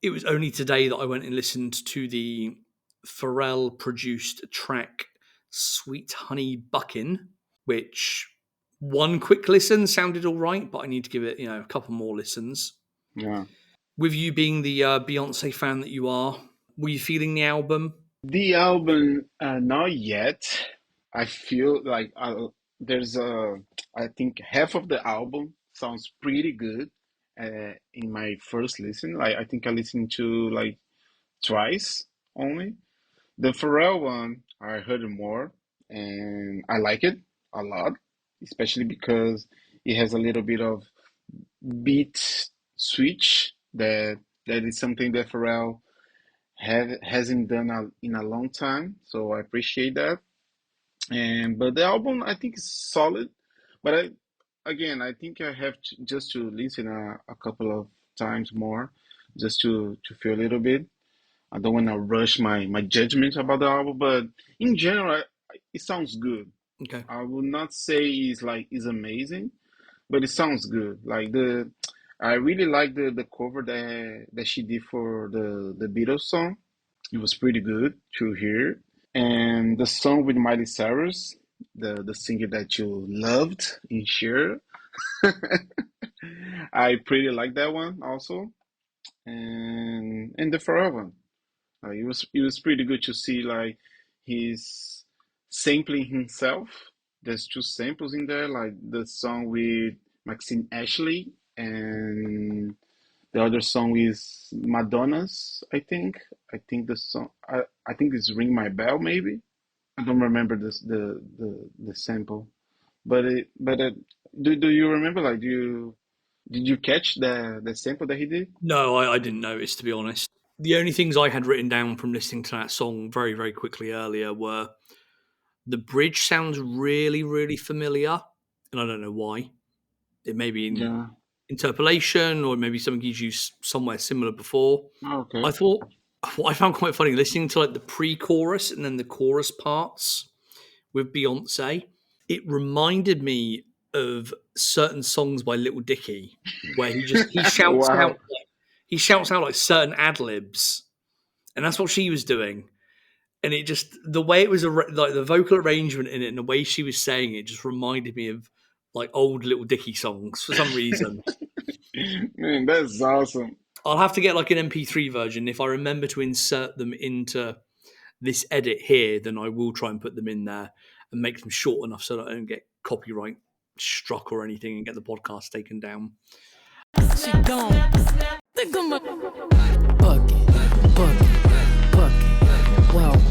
It was only today that I went and listened to the Pharrell produced track Sweet Honey Buckin', which one quick listen sounded all right, but I need to give it, a couple more listens. Yeah. With you being the Beyonce fan that you are, were you feeling the album? The album, not yet. I feel like there's I think half of the album sounds pretty good in my first listen. Like I think I listened to like twice only. The Pharrell one, I heard it more and I like it a lot, especially because it has a little bit of beat switch that is something that Pharrell hasn't done in a long time, so I appreciate that. And but the album I think is solid, but I think I have just to listen a couple of times more, just to feel a little bit. I don't want to rush my judgment about the album, but in general, it sounds good. Okay. I would not say it's amazing, but it sounds good. I really like the cover that she did for the Beatles song. It was pretty good to hear. And the song with Miley Cyrus, the singer that you loved in Cher, I pretty like that one also. And the Pharrell one, it was pretty good to see like he's sampling himself. There's two samples in there, like the song with Maxine Ashley and The other song is Madonna's, I think. I think the song I think it's Ring My Bell maybe. I don't remember this the sample. But do you remember like do you did you catch the sample that he did? No, I didn't notice, to be honest. The only things I had written down from listening to that song very, very quickly earlier were the bridge sounds really, really familiar, and I don't know why. It may be in Yeah. interpolation or maybe something he's used somewhere similar before. Oh, okay. I thought what I found quite funny listening to like the pre-chorus and then the chorus parts with Beyonce. It reminded me of certain songs by Little Dicky where Wow. he shouts out like certain ad libs, and that's what she was doing. And it just the way it was like the vocal arrangement in it and the way she was saying it just reminded me of like old Little Dicky songs for some reason. Man, that's awesome. I'll have to get like an MP3 version. If I remember to insert them into this edit here, then I will try and put them in there and make them short enough so that I don't get copyright struck or anything and get the podcast taken down. She gone. Think I'm a bucket, bucket, bucket. Well,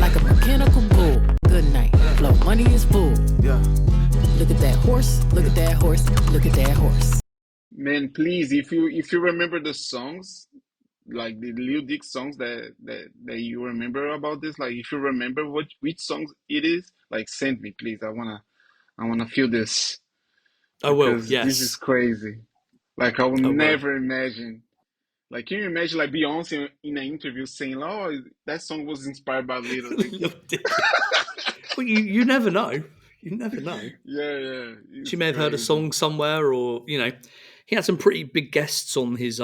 like a mechanical bull. Good night. Flow money is full. Yeah. Look at that horse. Look at that horse. Look at that horse. Man, please, if you remember the songs, like the Lil Dick songs that you remember about this, like if you remember which songs it is, like send me, please. I wanna feel this I will, because this is yes. crazy. Like I will I will. never imagine. Like, can you imagine like Beyonce in an interview saying, "Oh, that song was inspired by Little Dicky"? Little Dicky. Well, you never know. You never know. Yeah, yeah, She it's may have heard a crazy. song somewhere, or he had some pretty big guests on his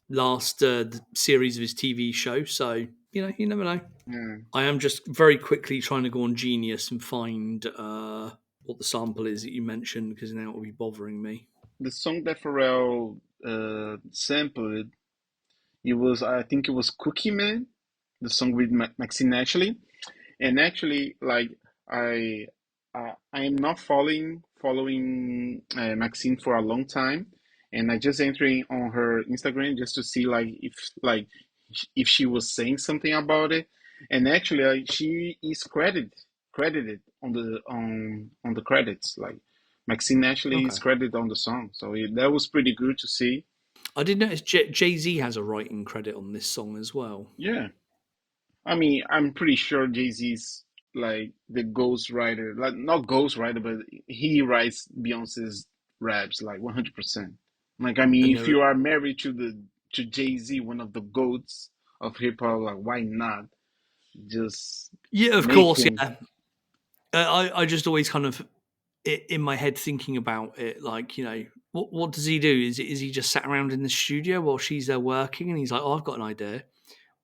last series of his TV show. So you never know. Yeah. I am just very quickly trying to go on Genius and find what the sample is that you mentioned because now it will be bothering me. The song that Pharrell sampled, it was I think it was Cookie Man, the song with Maxine actually. And actually, like I, I am not following Maxine for a long time, and I just entering on her Instagram just to see like if she was saying something about it. And actually, she is credited on the credits. Like Maxine actually is Okay. credited on the song, so that was pretty good to see. I did notice Jay Z has a writing credit on this song as well. Yeah. I mean, I'm pretty sure Jay-Z's like the ghostwriter, like not ghostwriter, but he writes Beyonce's raps like 100%. Like, I mean, And if there, you are married to Jay-Z, one of the goats of hip hop, like why not just yeah, of make course, him? yeah. I just always kind of in my head thinking about it, like what does he do? Is he just sat around in the studio while she's there working, and he's like, oh, I've got an idea,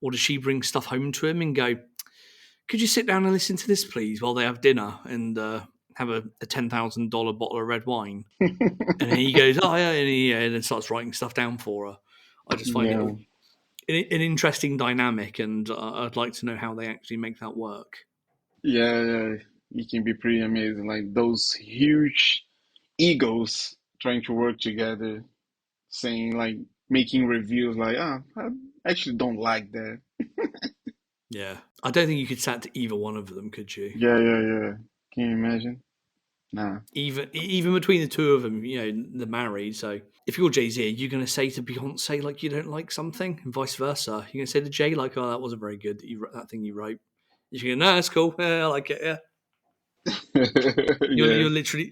or does she bring stuff home to him and go, could you sit down and listen to this, please, while they have dinner and have a $10,000 bottle of red wine? And he goes, oh yeah, and then starts writing stuff down for her. I just find it Yeah, an interesting dynamic, and I'd like to know how they actually make that work. yeah, yeah. It can be pretty amazing. Like those huge egos trying to work together, saying like making reviews like, ah, I actually don't like that. Yeah, I don't think you could sat to either one of them, could you? Yeah, yeah, yeah. Can you imagine? Nah. Even between the two of them, they're married. So if you're Jay Z, you're going to say to Beyonce like you don't like something, and vice versa. You're going to say to Jay like, "Oh, that wasn't very good. That thing you wrote." You're going, "No, that's cool. Yeah, I like it. Yeah." You're Yeah,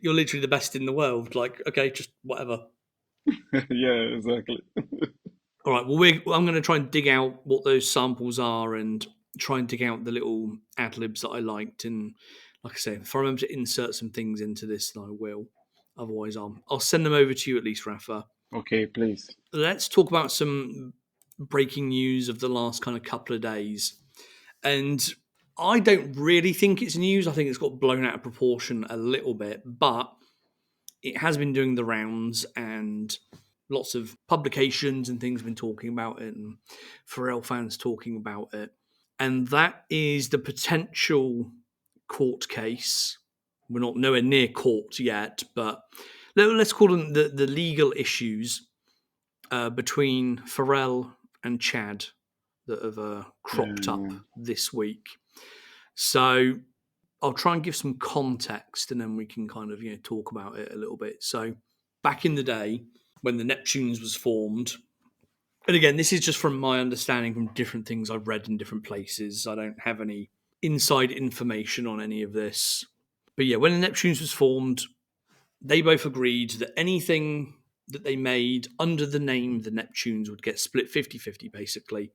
you're literally the best in the world. Like, okay, just whatever. yeah, exactly. All right. Well, I'm going to try and dig out what those samples are and try and dig out the little ad libs that I liked. And like I say, if I remember to insert some things into this, then I will. Otherwise, I'll send them over to you at least, Rafa. Okay, please. Let's talk about some breaking news of the last kind of couple of days. And I don't really think it's news. I think it's got blown out of proportion a little bit, but it has been doing the rounds and lots of publications and things have been talking about it and Pharrell fans talking about it. And that is the potential court case. We're not nowhere near court yet, but let's call them the legal issues between Pharrell and Chad that have cropped up Yeah. this week. So I'll try and give some context, and then we can kind of talk about it a little bit. So back in the day when the Neptunes was formed, and again, this is just from my understanding from different things I've read in different places. I don't have any inside information on any of this. But yeah, when the Neptunes was formed, they both agreed that anything that they made under the name the Neptunes would get split 50-50, basically.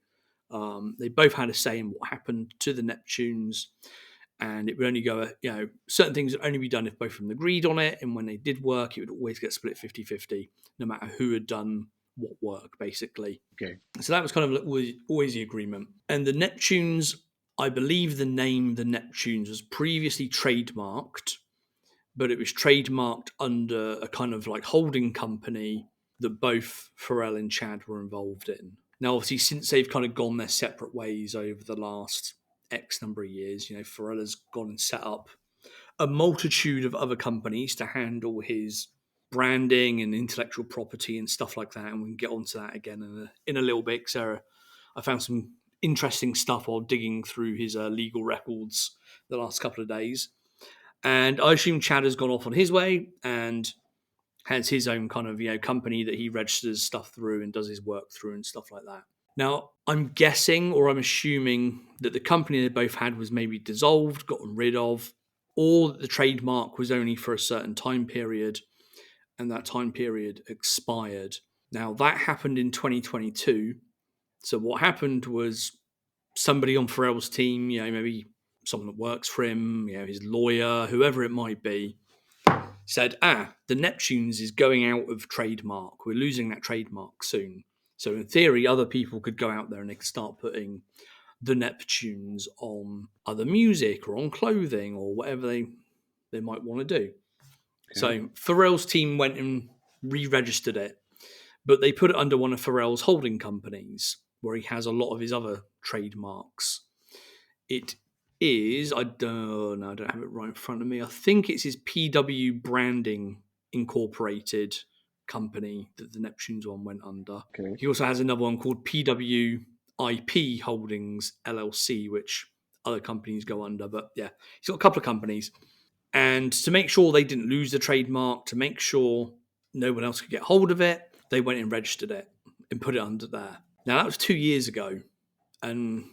They both had a say in what happened to the Neptunes, and it would only go, certain things would only be done if both of them agreed on it, and when they did work, it would always get split 50-50, no matter who had done what work, basically. Okay. So that was kind of always the agreement. And the Neptunes, I believe the name the Neptunes was previously trademarked, but it was trademarked under a kind of like holding company that both Pharrell and Chad were involved in. Now, obviously, since they've kind of gone their separate ways over the last X number of years, Pharrell has gone and set up a multitude of other companies to handle his branding and intellectual property and stuff like that. And we can get onto that again in a little bit. So I found some interesting stuff while digging through his legal records the last couple of days. And I assume Chad has gone off on his way and has his own kind of company that he registers stuff through and does his work through and stuff like that. Now, I'm guessing or I'm assuming that the company they both had was maybe dissolved, gotten rid of, or that the trademark was only for a certain time period and that time period expired. Now, that happened in 2022. So what happened was somebody on Pharrell's team, maybe someone that works for him, his lawyer, whoever it might be, said, the Neptunes is going out of trademark. We're losing that trademark soon. So in theory, other people could go out there and they could start putting the Neptunes on other music or on clothing or whatever they might want to do. Okay. So Pharrell's team went and re-registered it, but they put it under one of Pharrell's holding companies where he has a lot of his other trademarks. It is, I don't have it right in front of me. I think it's his PW Branding Incorporated company that the Neptunes one went under. Okay. He also has another one called PW IP Holdings LLC, which other companies go under. But yeah, he's got a couple of companies. And to make sure they didn't lose the trademark, to make sure no one else could get hold of it, they went and registered it and put it under there. Now, that was 2 years ago. And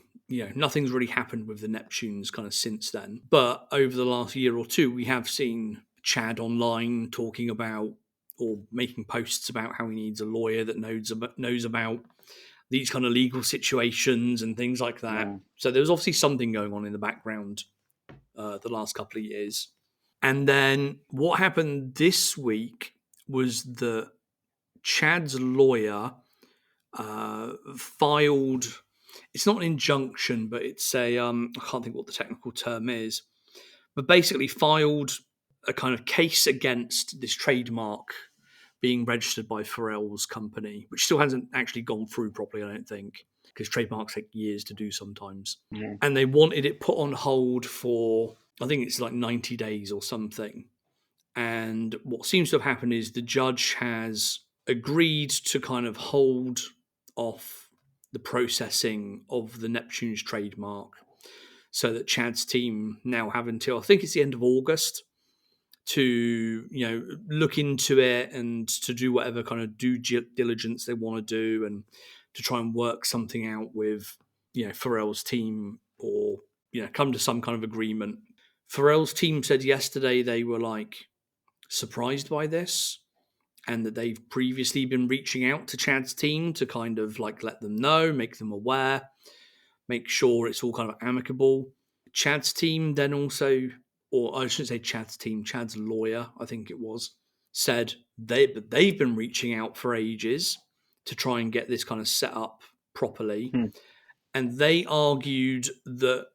nothing's really happened with the Neptunes kind of since then. But over the last year or two, we have seen Chad online talking about or making posts about how he needs a lawyer that knows about these kind of legal situations and things like that. Yeah. So there was obviously something going on in the background the last couple of years. And then what happened this week was that Chad's lawyer filed... It's not an injunction, but it's a, I can't think what the technical term is, but basically filed a kind of case against this trademark being registered by Pharrell's company, which still hasn't actually gone through properly, I don't think, because trademarks take years to do sometimes. Yeah. And they wanted it put on hold for, I think it's like 90 days or something. And what seems to have happened is the judge has agreed to kind of hold off the processing of the Neptunes trademark so that Chad's team now have until, I think it's the end of August, to, look into it and to do whatever kind of due diligence they want to do and to try and work something out with, Pharrell's team or, come to some kind of agreement. Pharrell's team said yesterday they were surprised by this, and that they've previously been reaching out to Chad's team to kind of let them know, make them aware, make sure it's all kind of amicable. Chad's team then also, or I shouldn't say Chad's team, Chad's lawyer, I think it was, said they've been reaching out for ages to try and get this kind of set up properly. And they argued that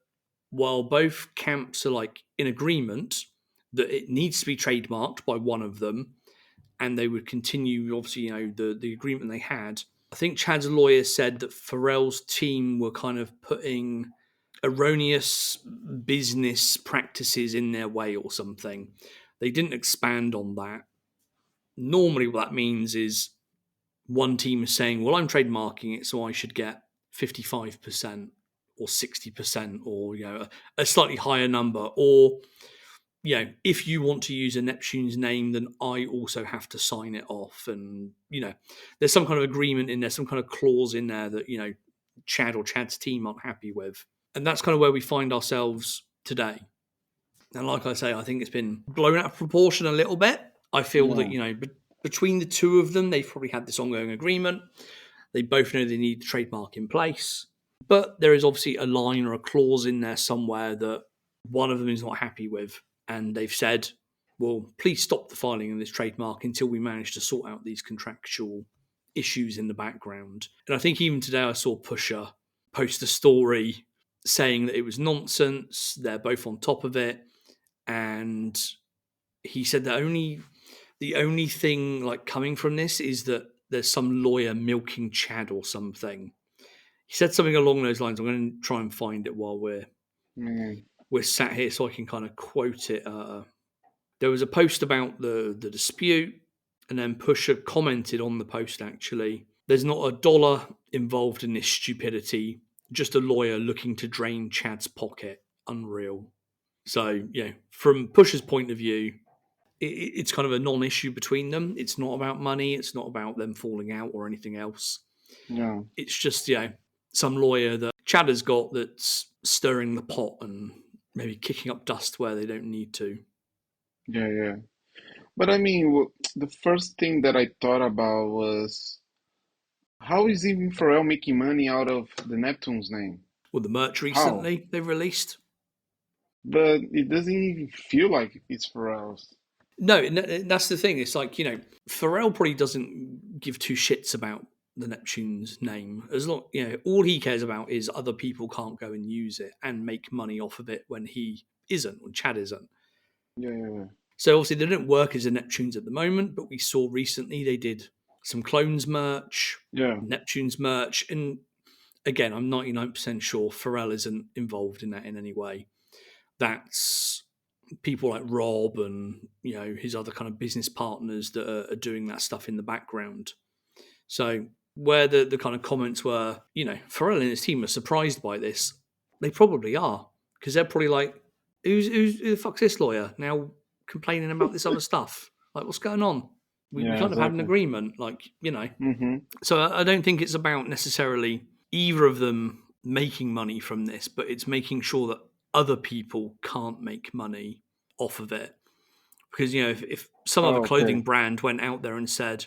while both camps are in agreement that it needs to be trademarked by one of them, and they would continue, obviously, the agreement they had. I think Chad's lawyer said that Pharrell's team were kind of putting erroneous business practices in their way or something. They didn't expand on that. Normally what that means is one team is saying, well, I'm trademarking it, so I should get 55% or 60% or, a slightly higher number. Or, if you want to use a Neptunes name, then I also have to sign it off. And, there's some kind of agreement in there, some kind of clause in there that, Chad or Chad's team aren't happy with. And that's kind of where we find ourselves today. And like I say, I think it's been blown out of proportion a little bit. I feel that, between the two of them, they've probably had this ongoing agreement. They both know they need the trademark in place. But there is obviously a line or a clause in there somewhere that one of them is not happy with. And they've said, well, please stop the filing of this trademark until we manage to sort out these contractual issues in the background. And I think even today I saw Pusha post a story saying that it was nonsense. They're both on top of it. And he said that the only thing like coming from this is that there's some lawyer milking Chad or something. He said something along those lines. I'm going to try and find it while we're sat here so I can kind of quote it. There was a post about the dispute, and then Pusha commented on the post, actually, there's not a dollar involved in this stupidity, just a lawyer looking to drain Chad's pocket. Unreal. So, from Pusha's point of view, it's kind of a non-issue between them. It's not about money. It's not about them falling out or anything else. No. It's just, some lawyer that Chad has got that's stirring the pot and maybe kicking up dust where they don't need to. Yeah. But I mean, the first thing that I thought about was, how is even Pharrell making money out of the Neptunes name? Well, the merch recently they've released. But it doesn't even feel like it's Pharrell's. No, that's the thing. It's like, Pharrell probably doesn't give two shits about the Neptunes name. As long, all he cares about is other people can't go and use it and make money off of it when he isn't, when Chad isn't. Yeah. So obviously they don't work as a Neptunes at the moment, but we saw recently they did some Clones merch, Neptunes merch. And again, I'm 99% sure Pharrell isn't involved in that in any way. That's people like Rob and, his other kind of business partners that are doing that stuff in the background. So where the kind of comments were, Pharrell and his team are surprised by this, they probably are, because they're probably like, who the fuck's this lawyer now complaining about this other stuff? Like, what's going on? We kind of had an agreement, Mm-hmm. So I don't think it's about necessarily either of them making money from this, but it's making sure that other people can't make money off of it. Because, if some other clothing brand went out there and said,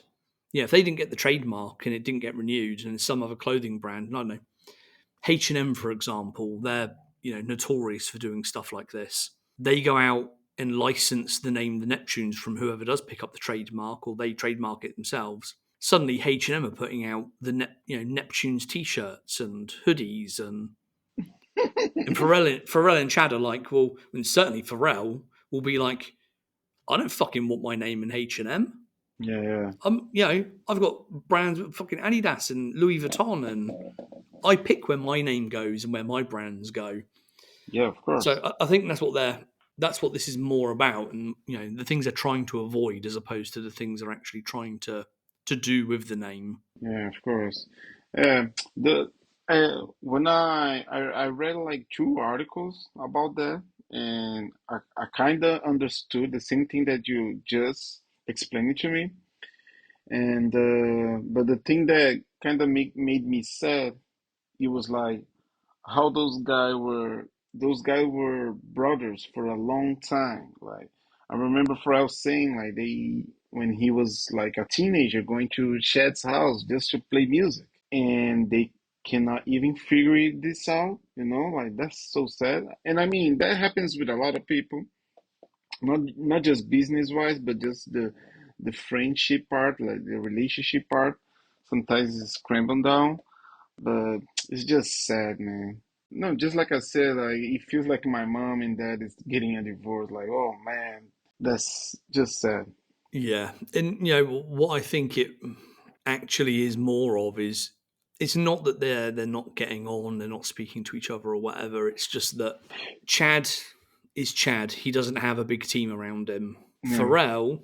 if they didn't get the trademark and it didn't get renewed, and some other clothing brand, I don't know, H&M, for example, they're, notorious for doing stuff like this. They go out and license the name the Neptunes from whoever does pick up the trademark, or they trademark it themselves. Suddenly H&M are putting out the Neptunes t-shirts and hoodies, and Pharrell and Chad are like, well, and certainly Pharrell will be like, I don't fucking want my name in H&M. Yeah. I've got brands with fucking Adidas and Louis Vuitton, and I pick where my name goes and where my brands go. Yeah, of course. So I think that's what this is more about, and the things they're trying to avoid as opposed to the things they're actually trying to do with the name. Yeah, of course. When I read like 2 articles about that, and I kind of understood the same thing that you just explained it to me. And but the thing that kind of made me sad, it was like how those guys were brothers for a long time. Like I remember Pharrell saying like they when he was like a teenager going to Chad's house just to play music, and they cannot even figure this out. Like that's so sad. And I mean that happens with a lot of people, not just business wise, but just the friendship part, like the relationship part. Sometimes it's scrambled down, but it's just sad, man. No, just like I said, like it feels like my mom and dad is getting a divorce. Like, oh man, that's just sad. Yeah, and what I think it actually is more of is it's not that they're not getting on, they're not speaking to each other or whatever. It's just that Chad is Chad. He doesn't have a big team around him. Yeah. Pharrell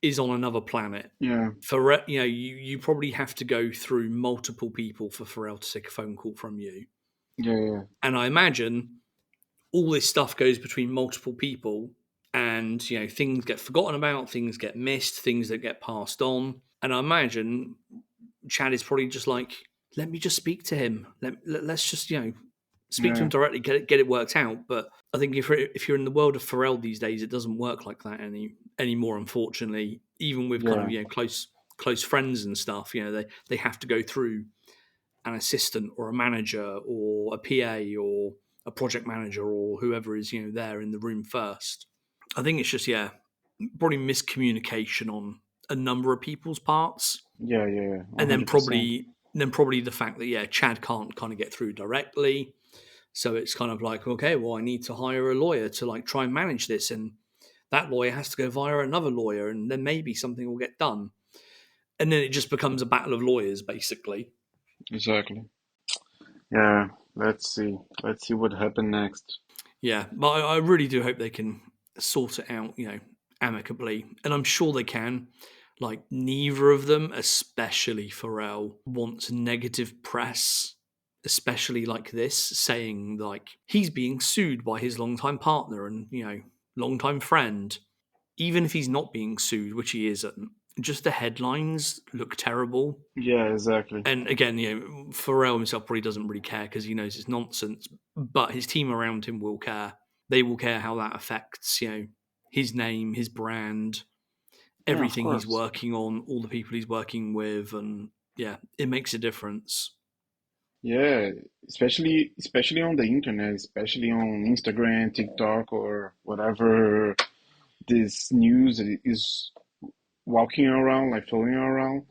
is on another planet. Yeah, You probably have to go through multiple people for Pharrell to take a phone call from you. yeah, yeah, And I imagine all this stuff goes between multiple people, and things get forgotten about, things get missed, things that get passed on. And I imagine Chad is probably just like, let me just speak to him. Let's just speak to yeah, him directly, get it worked out. But I think if you're in the world of Pharrell these days, it doesn't work like that anymore. Unfortunately, even with kind yeah. of close friends and stuff, they have to go through an assistant or a manager or a PA or a project manager or whoever is there in the room first. I think it's just probably miscommunication on a number of people's parts, Yeah, yeah, yeah, and then 100%. probably the fact that Chad can't kind of get through directly, so it's kind of like, okay, well, I need to hire a lawyer to like try and manage this, and that lawyer has to go via another lawyer, and then maybe something will get done, and then it just becomes a battle of lawyers basically. Exactly. Yeah, let's see. Let's see what happens next. Yeah, but I really do hope they can sort it out, amicably, and I'm sure they can. Like, neither of them, especially Pharrell, wants negative press, especially like this, saying like he's being sued by his longtime partner and longtime friend, even if he's not being sued, which he isn't. Just the headlines look terrible. Yeah, exactly. And again, Pharrell himself probably doesn't really care because he knows it's nonsense, but his team around him will care. They will care how that affects, his name, his brand, Yeah, of everything he's course. working on, all the people he's working with, and it makes a difference. Yeah, especially on the internet, especially on Instagram, TikTok, or whatever this news is walking around, like floating around.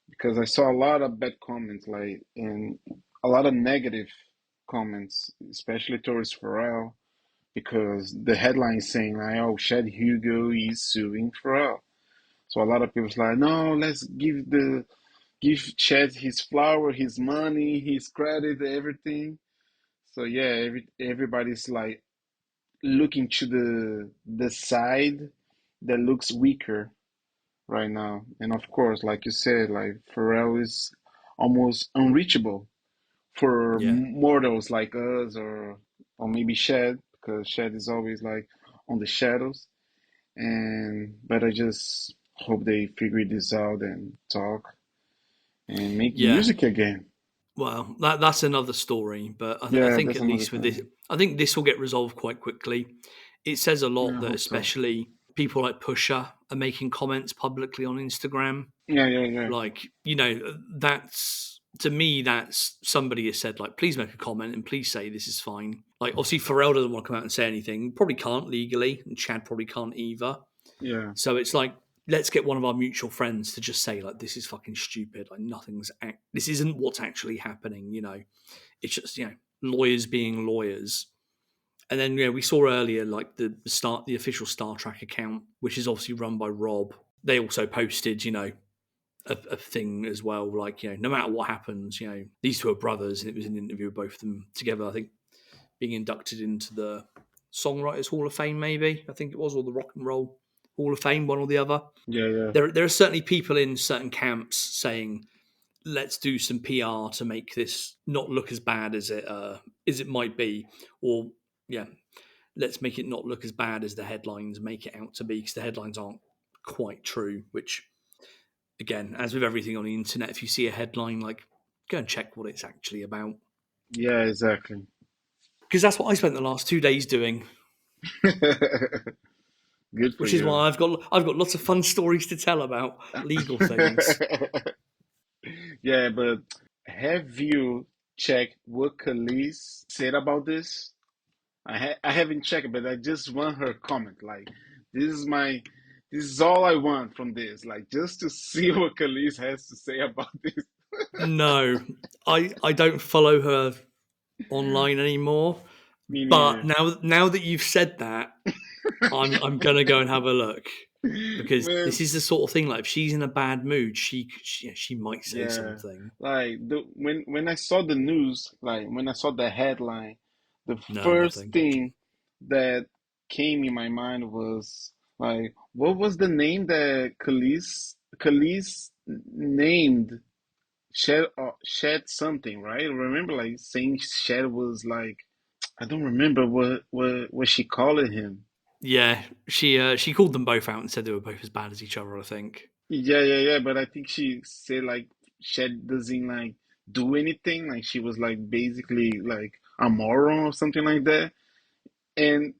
Because I saw a lot of bad comments, like, and a lot of negative comments, especially towards Pharrell, because the headline is saying like, "Oh, Chad Hugo is suing Pharrell." So a lot of people's like, "No, let's give Chad his flower, his money, his credit, everything." So yeah, everybody's like looking to the side that looks weaker right now. And of course, like you said, like Pharrell is almost unreachable for Yeah, mortals like us, or maybe Shed, because Shed is always like on the shadows. And but I just hope they figure this out and talk and make yeah. music again. Well, that's another story, but I Yeah, think that's at another least with this, thing. I think this will get resolved quite quickly. It says a Yeah, lot I that hope so. especially people like Pusha are making comments publicly on Instagram. Yeah, yeah, yeah, Like, that's, to me, that's somebody has said, like, please make a comment and please say this is fine. Like, obviously, Pharrell doesn't want to come out and say anything. Probably can't legally, and Chad probably can't either. yeah, So it's like, let's get one of our mutual friends to just say, like, this is fucking stupid. Like, this isn't what's actually happening, It's just, lawyers being lawyers. And then, we saw earlier, like, the official Star Trek account, which is obviously run by Rob. They also posted, a thing as well. Like, no matter what happens, these two are brothers, and it was an interview of both of them together. I think being inducted into the Songwriters Hall of Fame, maybe I think it was, or the Rock and Roll Hall of Fame, one or the other. yeah, yeah, There are certainly people in certain camps saying, let's do some PR to make this not look as bad as it might be, or yeah, let's make it not look as bad as the headlines make it out to be, because the headlines aren't quite true. Which, again, as with everything on the internet, if you see a headline, like, go and check what it's actually about, yeah, exactly. because that's what I spent the last 2 days doing. Good for Which is you. why I've got lots of fun stories to tell about legal things. Yeah, but have you checked what Khalees said about this? I haven't checked, but I just want her comment. Like, this is my this is all I want from this. Like, just to see what Khalees has to say about this. No, I don't follow her online anymore. Me But neither. now that you've said that, I'm gonna go and have a look, because Man, this is the sort of thing, like, if she's in a bad mood, she might say yeah. something. Like when I saw the news, like when I saw the headline, the No, first nothing. thing that came in my mind was, Like, what was the name that Khalees named Shed something, right? I remember like saying Shed was like I don't remember what she called him. Yeah, she called them both out and said they were both as bad as each other, I think. Yeah. But I think she said like Shed doesn't like do anything. Like she was like basically like a moron or something like that. And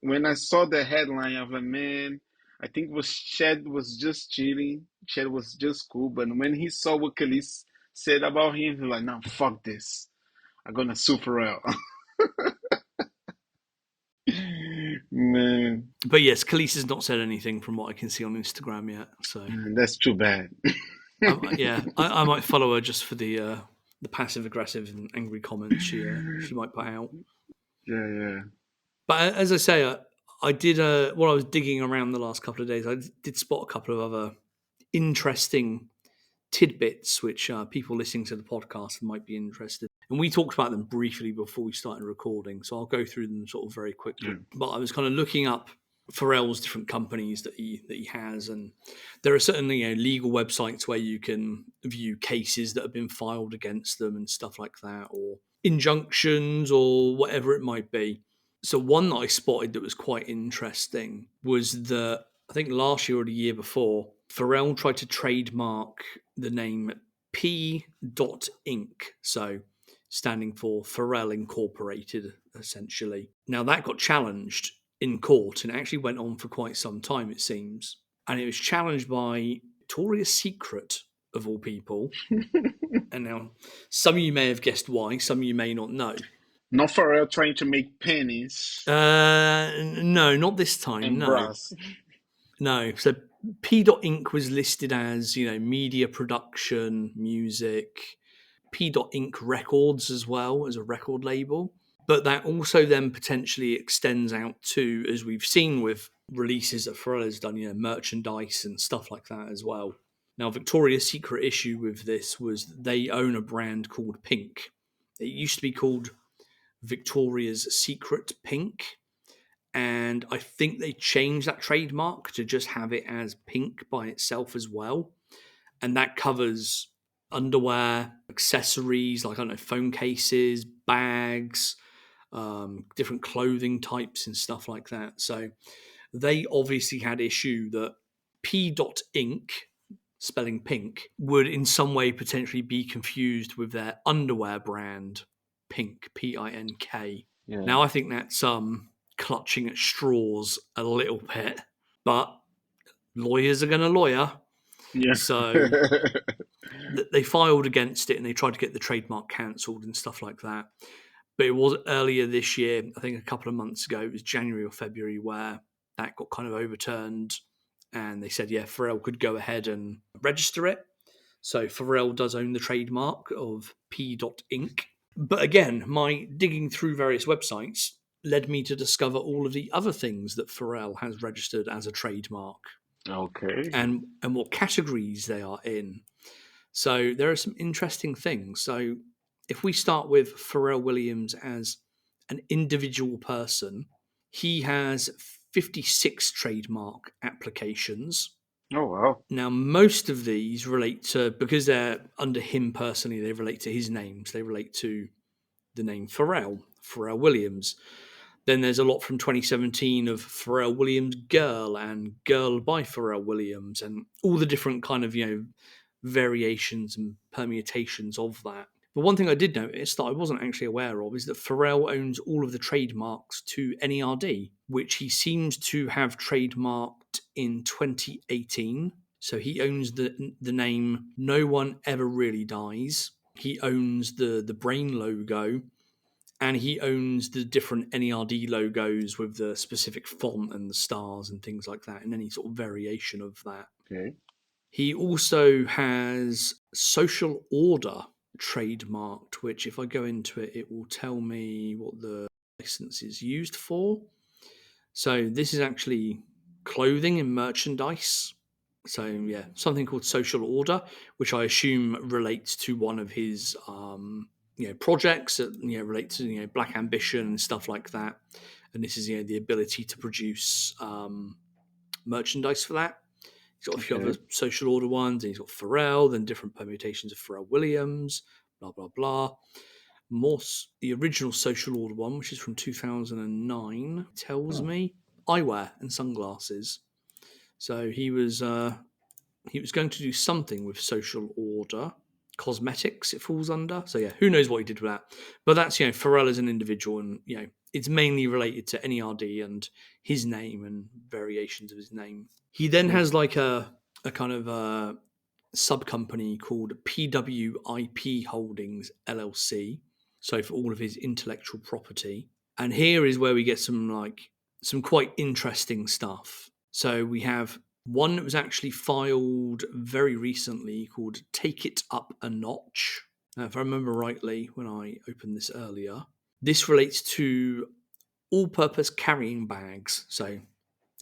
when I saw the headline, I was like, man, I think was Shed was just chilling. Shed was just cool. But when he saw what Khalees said about him, he was like, nah, fuck this. I'm gonna sue Pharrell. Man, But yes, Khalees has not said anything from what I can see on Instagram yet. So that's too bad. I might follow her just for the passive aggressive and angry comments she might put out. Yeah. But as I say, I did while I was digging around the last couple of days, I did spot a couple of other interesting tidbits which people listening to the podcast might be interested. And we talked about them briefly before we started recording, so I'll go through them sort of very quickly. Yeah. But I was kind of looking up Pharrell's different companies that he has, and there are certainly legal websites where you can view cases that have been filed against them and stuff like that, or injunctions or whatever it might be. So one that I spotted that was quite interesting was that I think last year or the year before, Pharrell tried to trademark the name P. Inc. So standing for Pharrell Incorporated, essentially. Now that got challenged in court and it actually went on for quite some time, it seems. And it was challenged by Victoria's Secret, of all people. And now some of you may have guessed why, some of you may not know. Not Pharrell trying to make pennies No, not this time. and No, brass. no. So P. Inc. was listed as media production, music. P. Inc. Records as well as a record label, but that also then potentially extends out to, as we've seen with releases that Pharrell has done, merchandise and stuff like that as well. Now, Victoria's Secret issue with this was they own a brand called Pink. It used to be called Victoria's Secret Pink, and I think they changed that trademark to just have it as Pink by itself as well, and that covers underwear, accessories like I don't know, phone cases, bags, different clothing types and stuff like that. So they obviously had issue that P. Inc. spelling pink would in some way potentially be confused with their underwear brand Pink, Pink. Yeah. Now I think that's clutching at straws a little bit, but lawyers are going to lawyer. Yeah. So they filed against it and they tried to get the trademark cancelled and stuff like that. But it was earlier this year, I think a couple of months ago, it was January or February, where that got kind of overturned. And they said, yeah, Pharrell could go ahead and register it. So Pharrell does own the trademark of P. Inc. But again, my digging through various websites led me to discover all of the other things that Pharrell has registered as a trademark. Okay. And what categories they are in. So there are some interesting things. So if we start with Pharrell Williams as an individual person, he has 56 trademark applications. Oh wow. Now, most of these relate to, because they're under him personally, they relate to his names. They relate to the name Pharrell Williams. Then there's a lot from 2017 of Pharrell Williams Girl and Girl by Pharrell Williams and all the different kind of, variations and permutations of that. But one thing I did notice that I wasn't actually aware of is that Pharrell owns all of the trademarks to N.E.R.D, which he seems to have trademarked in 2018. So he owns the name No One Ever Really Dies. He owns the brain logo, and he owns the different N.E.R.D logos with the specific font and the stars and things like that, and any sort of variation of that. Okay. He also has Social Order trademarked, which if I go into it, it will tell me what the license is used for. So this is actually clothing and merchandise. So yeah, something called Social Order, which I assume relates to one of his projects that relate to Black Ambition and stuff like that. And this is the ability to produce merchandise for that. He's got a few Okay. other social order ones, and he's got Pharrell, then different permutations of Pharrell Williams, blah, blah, blah. The original social order one, which is from 2009, tells me eyewear and sunglasses. So he was going to do something with social order. Cosmetics it falls under. So yeah, who knows what he did with that. But that's, Pharrell as an individual, and it's mainly related to N.E.R.D and his name and variations of his name. He then has like a kind of a sub company called PWIP Holdings LLC. So for all of his intellectual property. And here is where we get some quite interesting stuff. So we have one that was actually filed very recently called Take It Up a Notch. Now, if I remember rightly when I opened this earlier, this relates to all-purpose carrying bags. So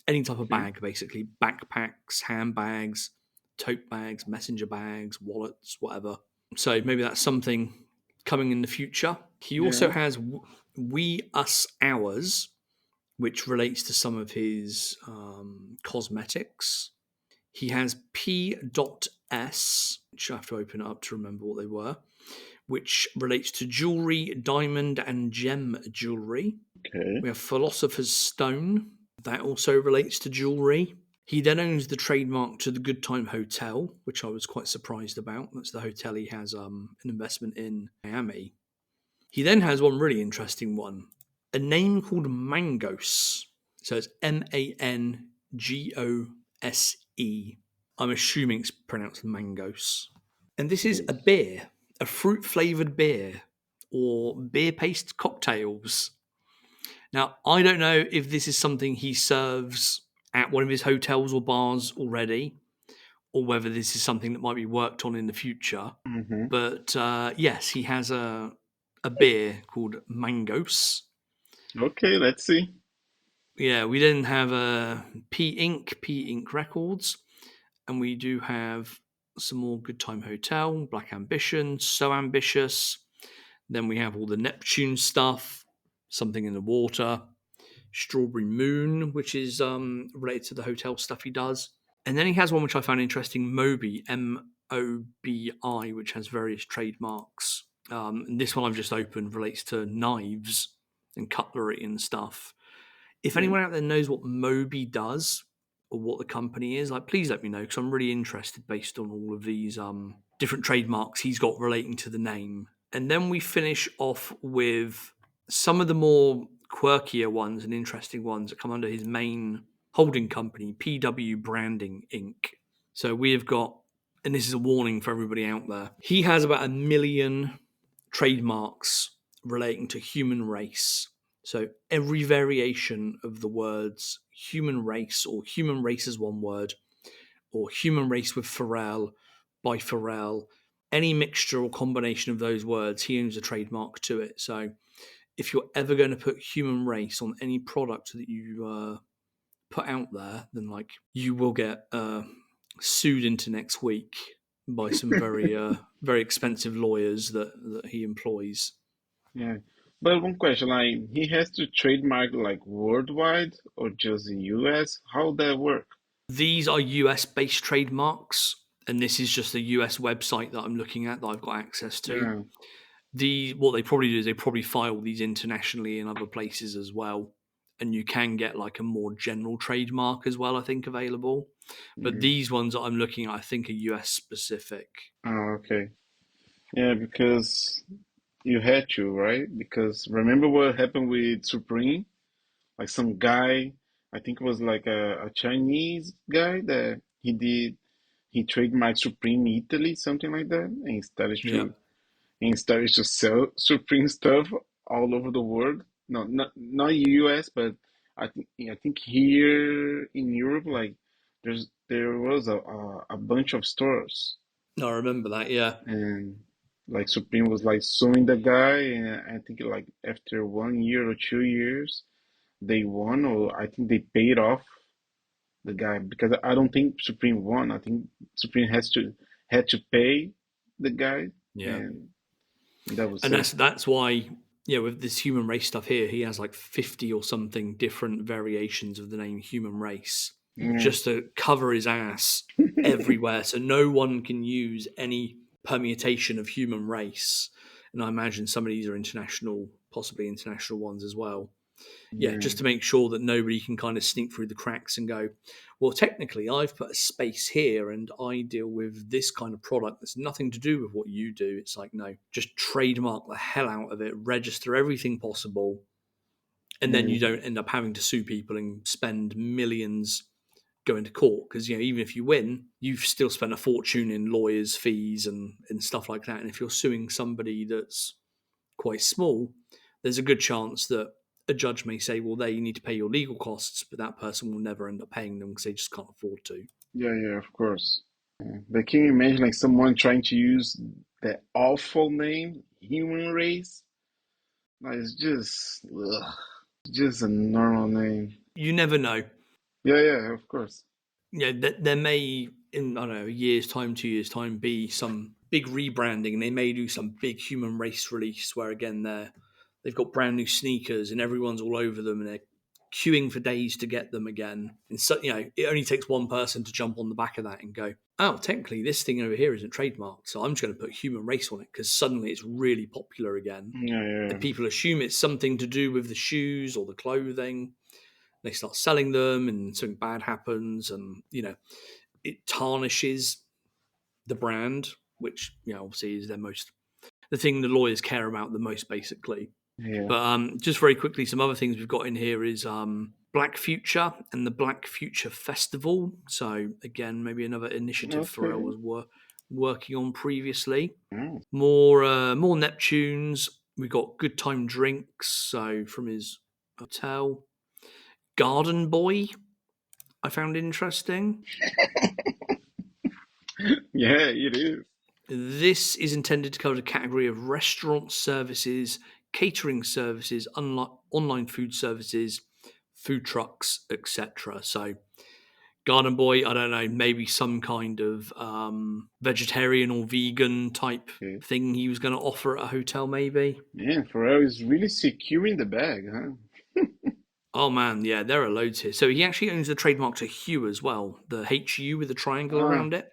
any type of bag, basically. Backpacks, handbags, tote bags, messenger bags, wallets, whatever. So maybe that's something coming in the future. He also has We, Us, Ours, which relates to some of his cosmetics. He has P.S, which I have to open it up to remember what they were, which relates to jewelry, diamond and gem jewelry. Okay. We have Philosopher's Stone. That also relates to jewelry. He then owns the trademark to the Good Time Hotel, which I was quite surprised about. That's the hotel he has an investment in Miami. He then has one really interesting one, a name called Mangose. So it's Mangose. I'm assuming it's pronounced Mangose. And this is a beer, a fruit-flavoured beer, or beer-paste cocktails. Now, I don't know if this is something he serves at one of his hotels or bars already, or whether this is something that might be worked on in the future. Mm-hmm. But yes, he has a beer called Mangose. Okay, let's see. Yeah, we then have P Inc. Records, and we do have some more Good Time Hotel, Black Ambition, So Ambitious. Then we have all the Neptunes stuff, Something in the Water, Strawberry Moon, which is related to the hotel stuff he does. And then he has one which I found interesting, Moby, MOBI, which has various trademarks. And this one I've just opened relates to knives and cutlery and stuff. If anyone out there knows what Moby does or what the company is, please let me know, because I'm really interested based on all of these different trademarks he's got relating to the name. And then we finish off with some of the more quirkier ones and interesting ones that come under his main holding company, PW Branding Inc. So we have got, and this is a warning for everybody out there, he has about 1 million trademarks relating to human race. So every variation of the words human race, or human race as one word, or human race with Pharrell, by Pharrell, any mixture or combination of those words, he owns a trademark to it. So if you're ever going to put human race on any product that you put out there, then you will get sued into next week by some very very expensive lawyers that he employs. Yeah. But one question, he has to trademark worldwide or just in US? How that work? These are US based trademarks, and this is just a US website that I'm looking at that I've got access to. Yeah. What they probably do is they probably file these internationally in other places as well, and you can get a more general trademark as well, I think, available. But these ones that I'm looking at, I think, are US specific. Oh, okay. Yeah, because you had to, right? Because remember what happened with Supreme? Some guy, I think it was a Chinese guy that he trademarked Supreme Italy, something like that, and Yeah. he started to sell Supreme stuff all over the world. No, not US, but I think here in Europe, there was a bunch of stores, No, I remember that. Yeah. and Supreme was suing the guy, and I think after 1 year or 2 years they won, or I think they paid off the guy, because I don't think Supreme won. I think Supreme had to pay the guy, Yeah. and that was And it. that's why, with this human race stuff here, he has 50 or something different variations of the name human race. just to cover his ass everywhere, so no one can use any permutation of human race. And I imagine some of these are international, possibly international ones as well. Yeah, just to make sure that nobody can kind of sneak through the cracks and go, well, technically, I've put a space here and I deal with this kind of product that's nothing to do with what you do. It's like, no, just trademark the hell out of it, register everything possible, and then you don't end up having to sue people and spend millions going to court. Because, you know, even if you win, you've still spent a fortune in lawyers' fees and stuff like that. And if you're suing somebody that's quite small, there's a good chance that a judge may say, well, there, you need to pay your legal costs, but that person will never end up paying them because they just can't afford to. Yeah, of course. But can you imagine like someone trying to use that awful name, human race? Like, it's just a normal name. You never know. Yeah, of course. You know, there may, in, I don't know, a year's time, 2 years' time, be some big rebranding, and they may do some big human race release where, again, they've got brand new sneakers and everyone's all over them and they're queuing for days to get them again. And so, you know, it only takes one person to jump on the back of that and go, oh, technically this thing over here isn't trademarked, so I'm just going to put human race on it because suddenly it's really popular again. Yeah. And people assume it's something to do with the shoes or the clothing. They start selling them and something bad happens, and, you know, it tarnishes the brand, which, you know, obviously is the thing the lawyers care about the most, basically. Yeah. But just very quickly, some other things we've got in here is Black Future and the Black Future Festival. So again, maybe another initiative Pharrell was working on previously. More Neptunes. We got Good Time Drinks. So from his hotel, Garden Boy, I found interesting. Yeah, it is. This is intended to cover the category of restaurant services, catering services, online food services, food trucks, etc. So, Garden Boy, I don't know, maybe some kind of vegetarian or vegan type thing he was going to offer at a hotel, maybe. Man, Pharrell is really securing the bag, huh? Oh man, yeah, there are loads here. So he actually owns the trademark to Hue as well, the HU with the triangle around it.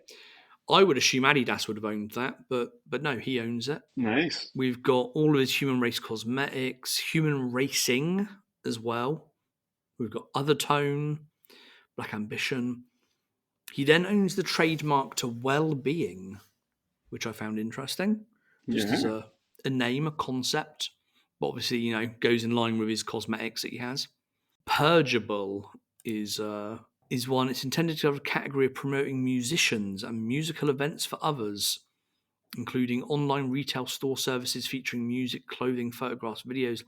I would assume Adidas would have owned that, but no, he owns it. Nice. We've got all of his human race cosmetics, human racing as well. We've got Othertone, Black Ambition. He then owns the trademark to Well-Being, which I found interesting. Just as a name, a concept. But obviously, you know, goes in line with his cosmetics that he has. Purgeable is one. It's intended to have a category of promoting musicians and musical events for others, including online retail store services featuring music, clothing, photographs, videos,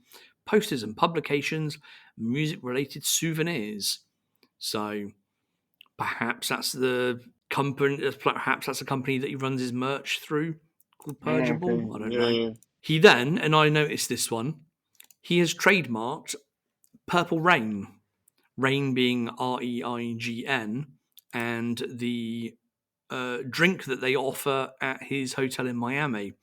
posters and publications, music-related souvenirs. So perhaps that's the company. Perhaps that's a company that he runs his merch through called Purgeable. I don't know. He then, and I noticed this one, he has trademarked Purple Rain. Rain being REIGN, and the drink that they offer at his hotel in Miami.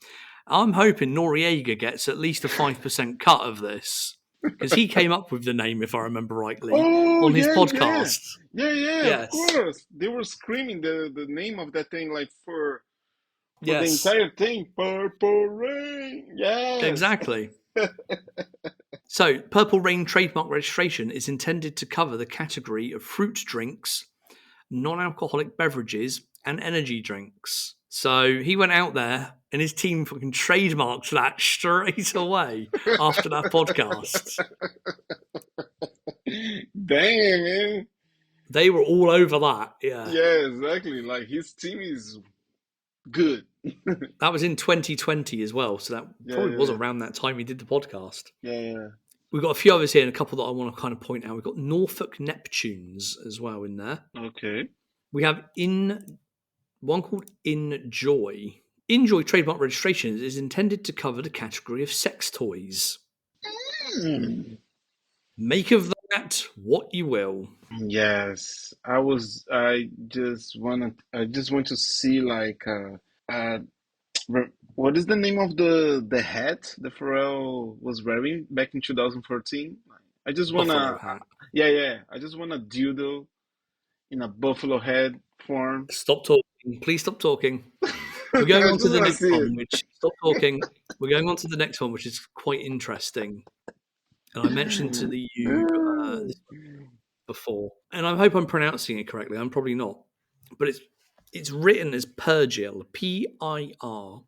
I'm hoping Noriega gets at least a 5% cut of this, because he came up with the name, if I remember rightly, on his podcast. Yeah, Yes. Of course. They were screaming the name of that thing like for yes. the entire thing. Purple Rain. Yes. Exactly. So, Purple Rain trademark registration is intended to cover the category of fruit drinks, non-alcoholic beverages, and energy drinks. So, he went out there and his team fucking trademarked that straight away after that podcast. Damn, man. They were all over that, yeah. Yeah, exactly. Like, his team is good. That was in 2020 as well, so that probably was around that time we did the podcast. Yeah. We've got a few others here and a couple that I want to kind of point out. We've got Norfolk Neptunes as well in there. Okay. We have one called Enjoy. Enjoy trademark registration is intended to cover the category of sex toys. Make of that what you will. Yes. I just want to see like what is the name of the hat that Pharrell was wearing back in 2014? I just want Buffalo hat. Yeah. I just want a dildo in a buffalo head form. Stop talking. Please stop talking. We're going I on to just the want to next see it. one, which stop talking. We're going on to the next one, which is quite interesting. And I mentioned to you this before, and I hope I'm pronouncing it correctly. I'm probably not, but it's written as Purgil, Pirgil,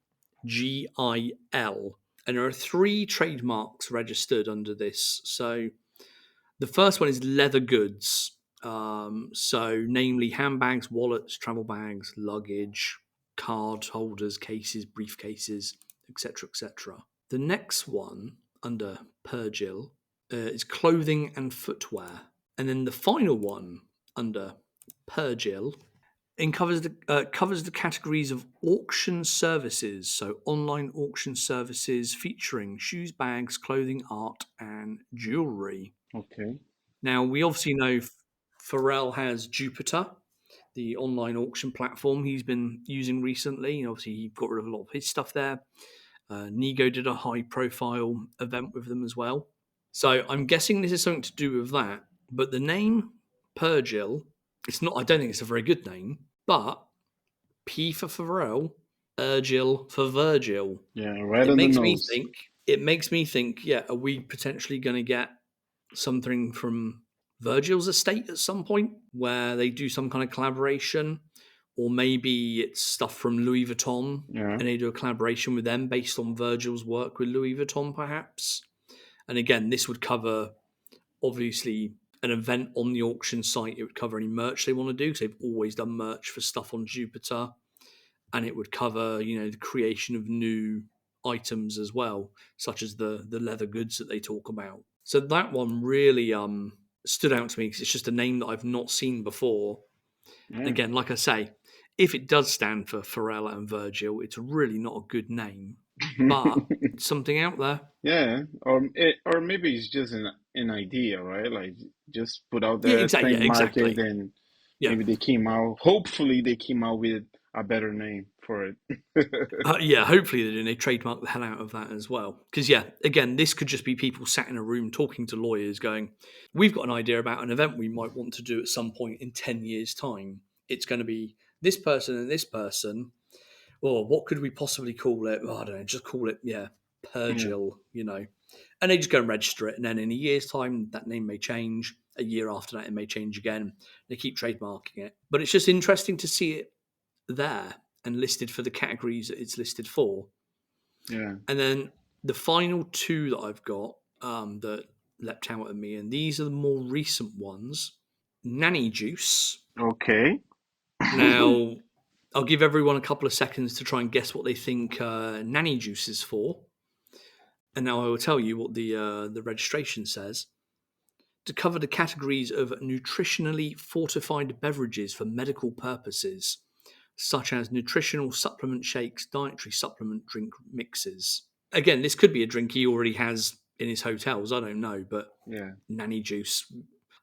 and there are 3 trademarks registered under this. So the first one is leather goods. So namely handbags, wallets, travel bags, luggage, card holders, cases, briefcases, etc., etc. The next one under Purgil is clothing and footwear. And then the final one under Purgil covers the categories of auction services, so online auction services featuring shoes, bags, clothing, art, and jewelry. Okay. Now, we obviously know Pharrell has Jupiter, the online auction platform he's been using recently. Obviously, he got rid of a lot of his stuff there. Nigo did a high-profile event with them as well. So I'm guessing this is something to do with that. But the name Purgil, it's not. I don't think it's a very good name. But P for Pharrell, Urgil for Virgil. Yeah, right It on the makes me nose. think. It makes me think. Yeah, are we potentially going to get something from Virgil's estate at some point where they do some kind of collaboration, or maybe it's stuff from Louis Vuitton Yeah. and they do a collaboration with them based on Virgil's work with Louis Vuitton, perhaps. And again, this would cover obviously an event on the auction site. It would cover any merch they want to do because they've always done merch for stuff on Jupiter, and it would cover the creation of new items as well, such as the leather goods that they talk about. So that one really stood out to me because it's just a name that I've not seen before. Yeah. Again, like I say, if it does stand for Pharrell and Virgil, it's really not a good name, but it's something out there. Yeah, or maybe it's just an idea, right? Like just put out Yeah, there, exactly. Yeah, trademark it, exactly. and Yeah. maybe they came out. Hopefully, they came out with a better name for it. Yeah, hopefully they do. They trademark the hell out of that as well. Because, yeah, again, this could just be people sat in a room talking to lawyers going, we've got an idea about an event we might want to do at some point in 10 years' time. It's going to be this person and this person. Or what could we possibly call it? Oh, I don't know, just call it, Yeah. Purgil, And they just go and register it. And then in a year's time, that name may change. A year after that, it may change again. They keep trademarking it. But it's just interesting to see it there and listed for the categories that it's listed for. Yeah. And then the final 2 that I've got that leapt out at me, and these are the more recent ones. Nanny Juice. Okay. Now, I'll give everyone a couple of seconds to try and guess what they think Nanny Juice is for. And now I will tell you what the registration says. To cover the categories of nutritionally fortified beverages for medical purposes, such as nutritional supplement shakes, dietary supplement drink mixes. Again, this could be a drink he already has in his hotels. I don't know, but Yeah. Nanny Juice.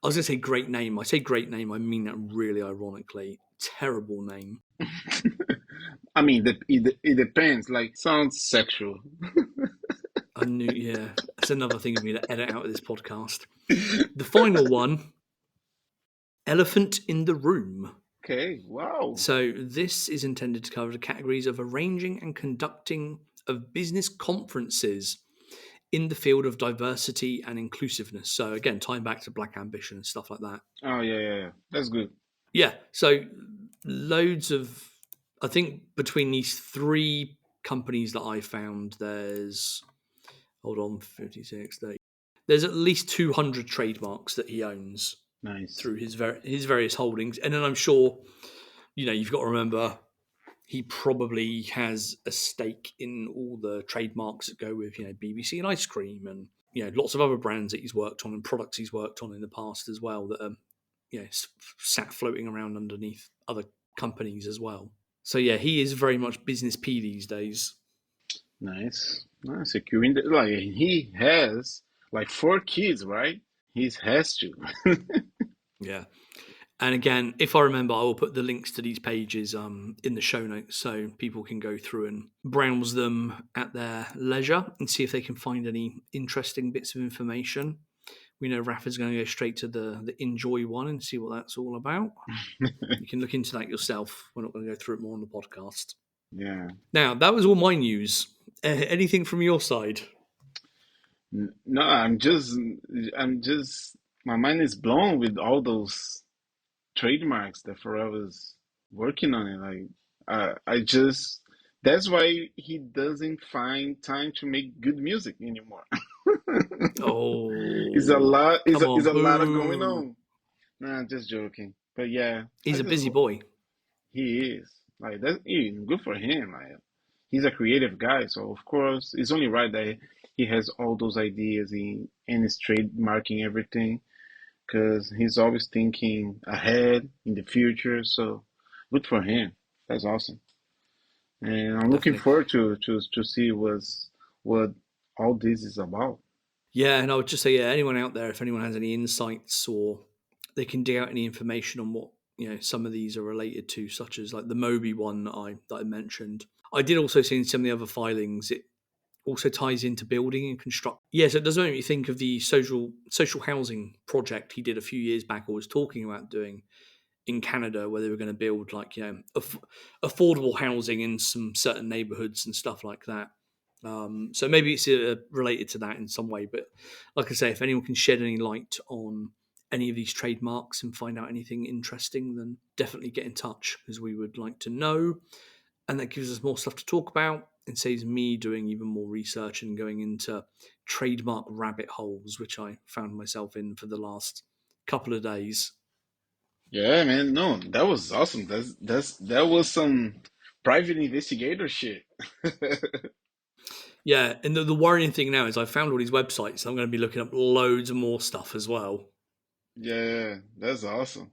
I was going to say great name. I say great name. I mean that really ironically. Terrible name. I mean, it depends. Like, sounds sexual. I knew, yeah. That's another thing of me to edit out of this podcast. The final one, Elephant in the Room. Okay. Wow. So this is intended to cover the categories of arranging and conducting of business conferences in the field of diversity and inclusiveness. So again, tying back to Black Ambition and stuff like that. Oh yeah. That's good. Yeah. So loads of, I think between these 3 companies that I found, there's 56, 30. There's at least 200 trademarks that he owns. Nice. Through his various holdings. And then I'm sure, you've got to remember he probably has a stake in all the trademarks that go with, BBC and ice cream and, lots of other brands that he's worked on and products he's worked on in the past as well that are, sat floating around underneath other companies as well. So, yeah, he is very much business P these days. Nice. Securing like he has like 4 kids, right? He has to. Yeah. And again, if I remember, I will put the links to these pages in the show notes so people can go through and browse them at their leisure and see if they can find any interesting bits of information. we know Rafa's going to go straight to the Enjoy one and see what that's all about. You can look into that yourself. We're not going to go through it more on the podcast. Yeah. Now, that was all my news. Anything from your side? No, I'm just, my mind is blown with all those trademarks that Pharrell is working on it. Like, I just, that's why he doesn't find time to make good music anymore. It's a Oh, lot. come It's on. a lot of going Boo. on. Nah, just joking. But yeah, He's a busy boy. he is like that. Good for him. Like, he's a creative guy, so of course it's only right that he has all those ideas and is trademarking everything because he's always thinking ahead in the future. So good for him. That's awesome. And I'm looking Definitely. forward to see what all this is about. Yeah, and I would just say, yeah, anyone out there, if anyone has any insights or they can dig out any information on what some of these are related to, such as like the Moby one that I mentioned. I did also see in some of the other filings it also ties into building and construct. Yeah, so it does make me think of the social housing project he did a few years back, or was talking about doing in Canada, where they were going to build like affordable housing in some certain neighborhoods and stuff like that. So maybe it's related to that in some way. But like I say, if anyone can shed any light on any of these trademarks and find out anything interesting, then definitely get in touch because we would like to know. And that gives us more stuff to talk about and saves me doing even more research and going into trademark rabbit holes, which I found myself in for the last couple of days. Yeah, man. No, that was awesome. That was some private investigator shit. Yeah, and the worrying thing now is I found all these websites. So I'm going to be looking up loads of more stuff as well. Yeah, that's awesome.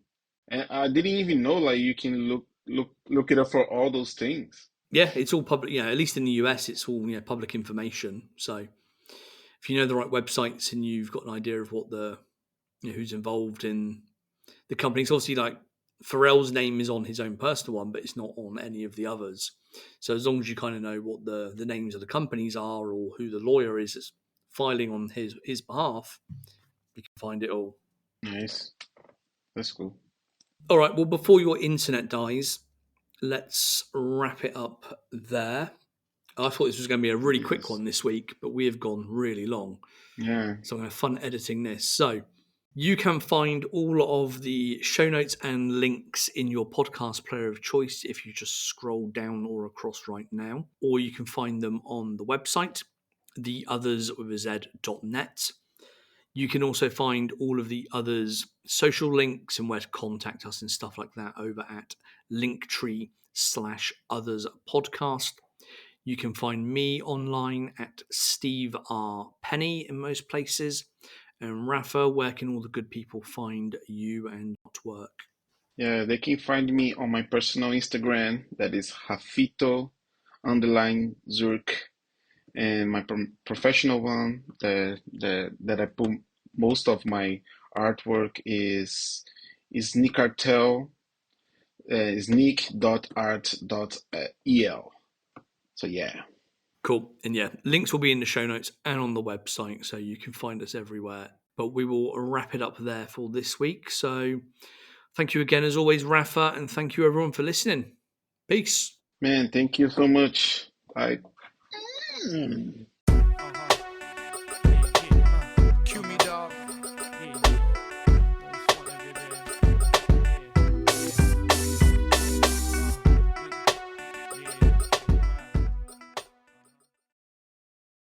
And I didn't even know like you can look it up for all those things. Yeah, it's all public. Yeah, at least in the US, it's all public information. So if you know the right websites and you've got an idea of what the who's involved in the companies, obviously like Pharrell's name is on his own personal one, but it's not on any of the others. So as long as you kind of know what the names of the companies are or who the lawyer is that's filing on his behalf, you can find it all. Nice. That's cool. All right. Well, before your internet dies, let's wrap it up there. I thought this was going to be a really quick Yes. one this week, but we have gone really long. Yeah. So I'm going to have fun editing this. So you can find all of the show notes and links in your podcast player of choice if you just scroll down or across right now, or you can find them on the website, theothers.net. You can also find all of the Others social links and where to contact us and stuff like that over at linktree/Others podcast. You can find me online at Steve R. Penny in most places. And Rafa, where can all the good people find you and your work? Yeah, they can find me on my personal Instagram. That is Hafito_Zurk, and my professional one that I put most of my artwork is Nickcartel, is nick.art.el. So yeah. Cool. And yeah, links will be in the show notes and on the website, so you can find us everywhere. But we will wrap it up there for this week. So thank you again, as always, Rafa, and thank you everyone for listening. Peace. Man, thank you so much. I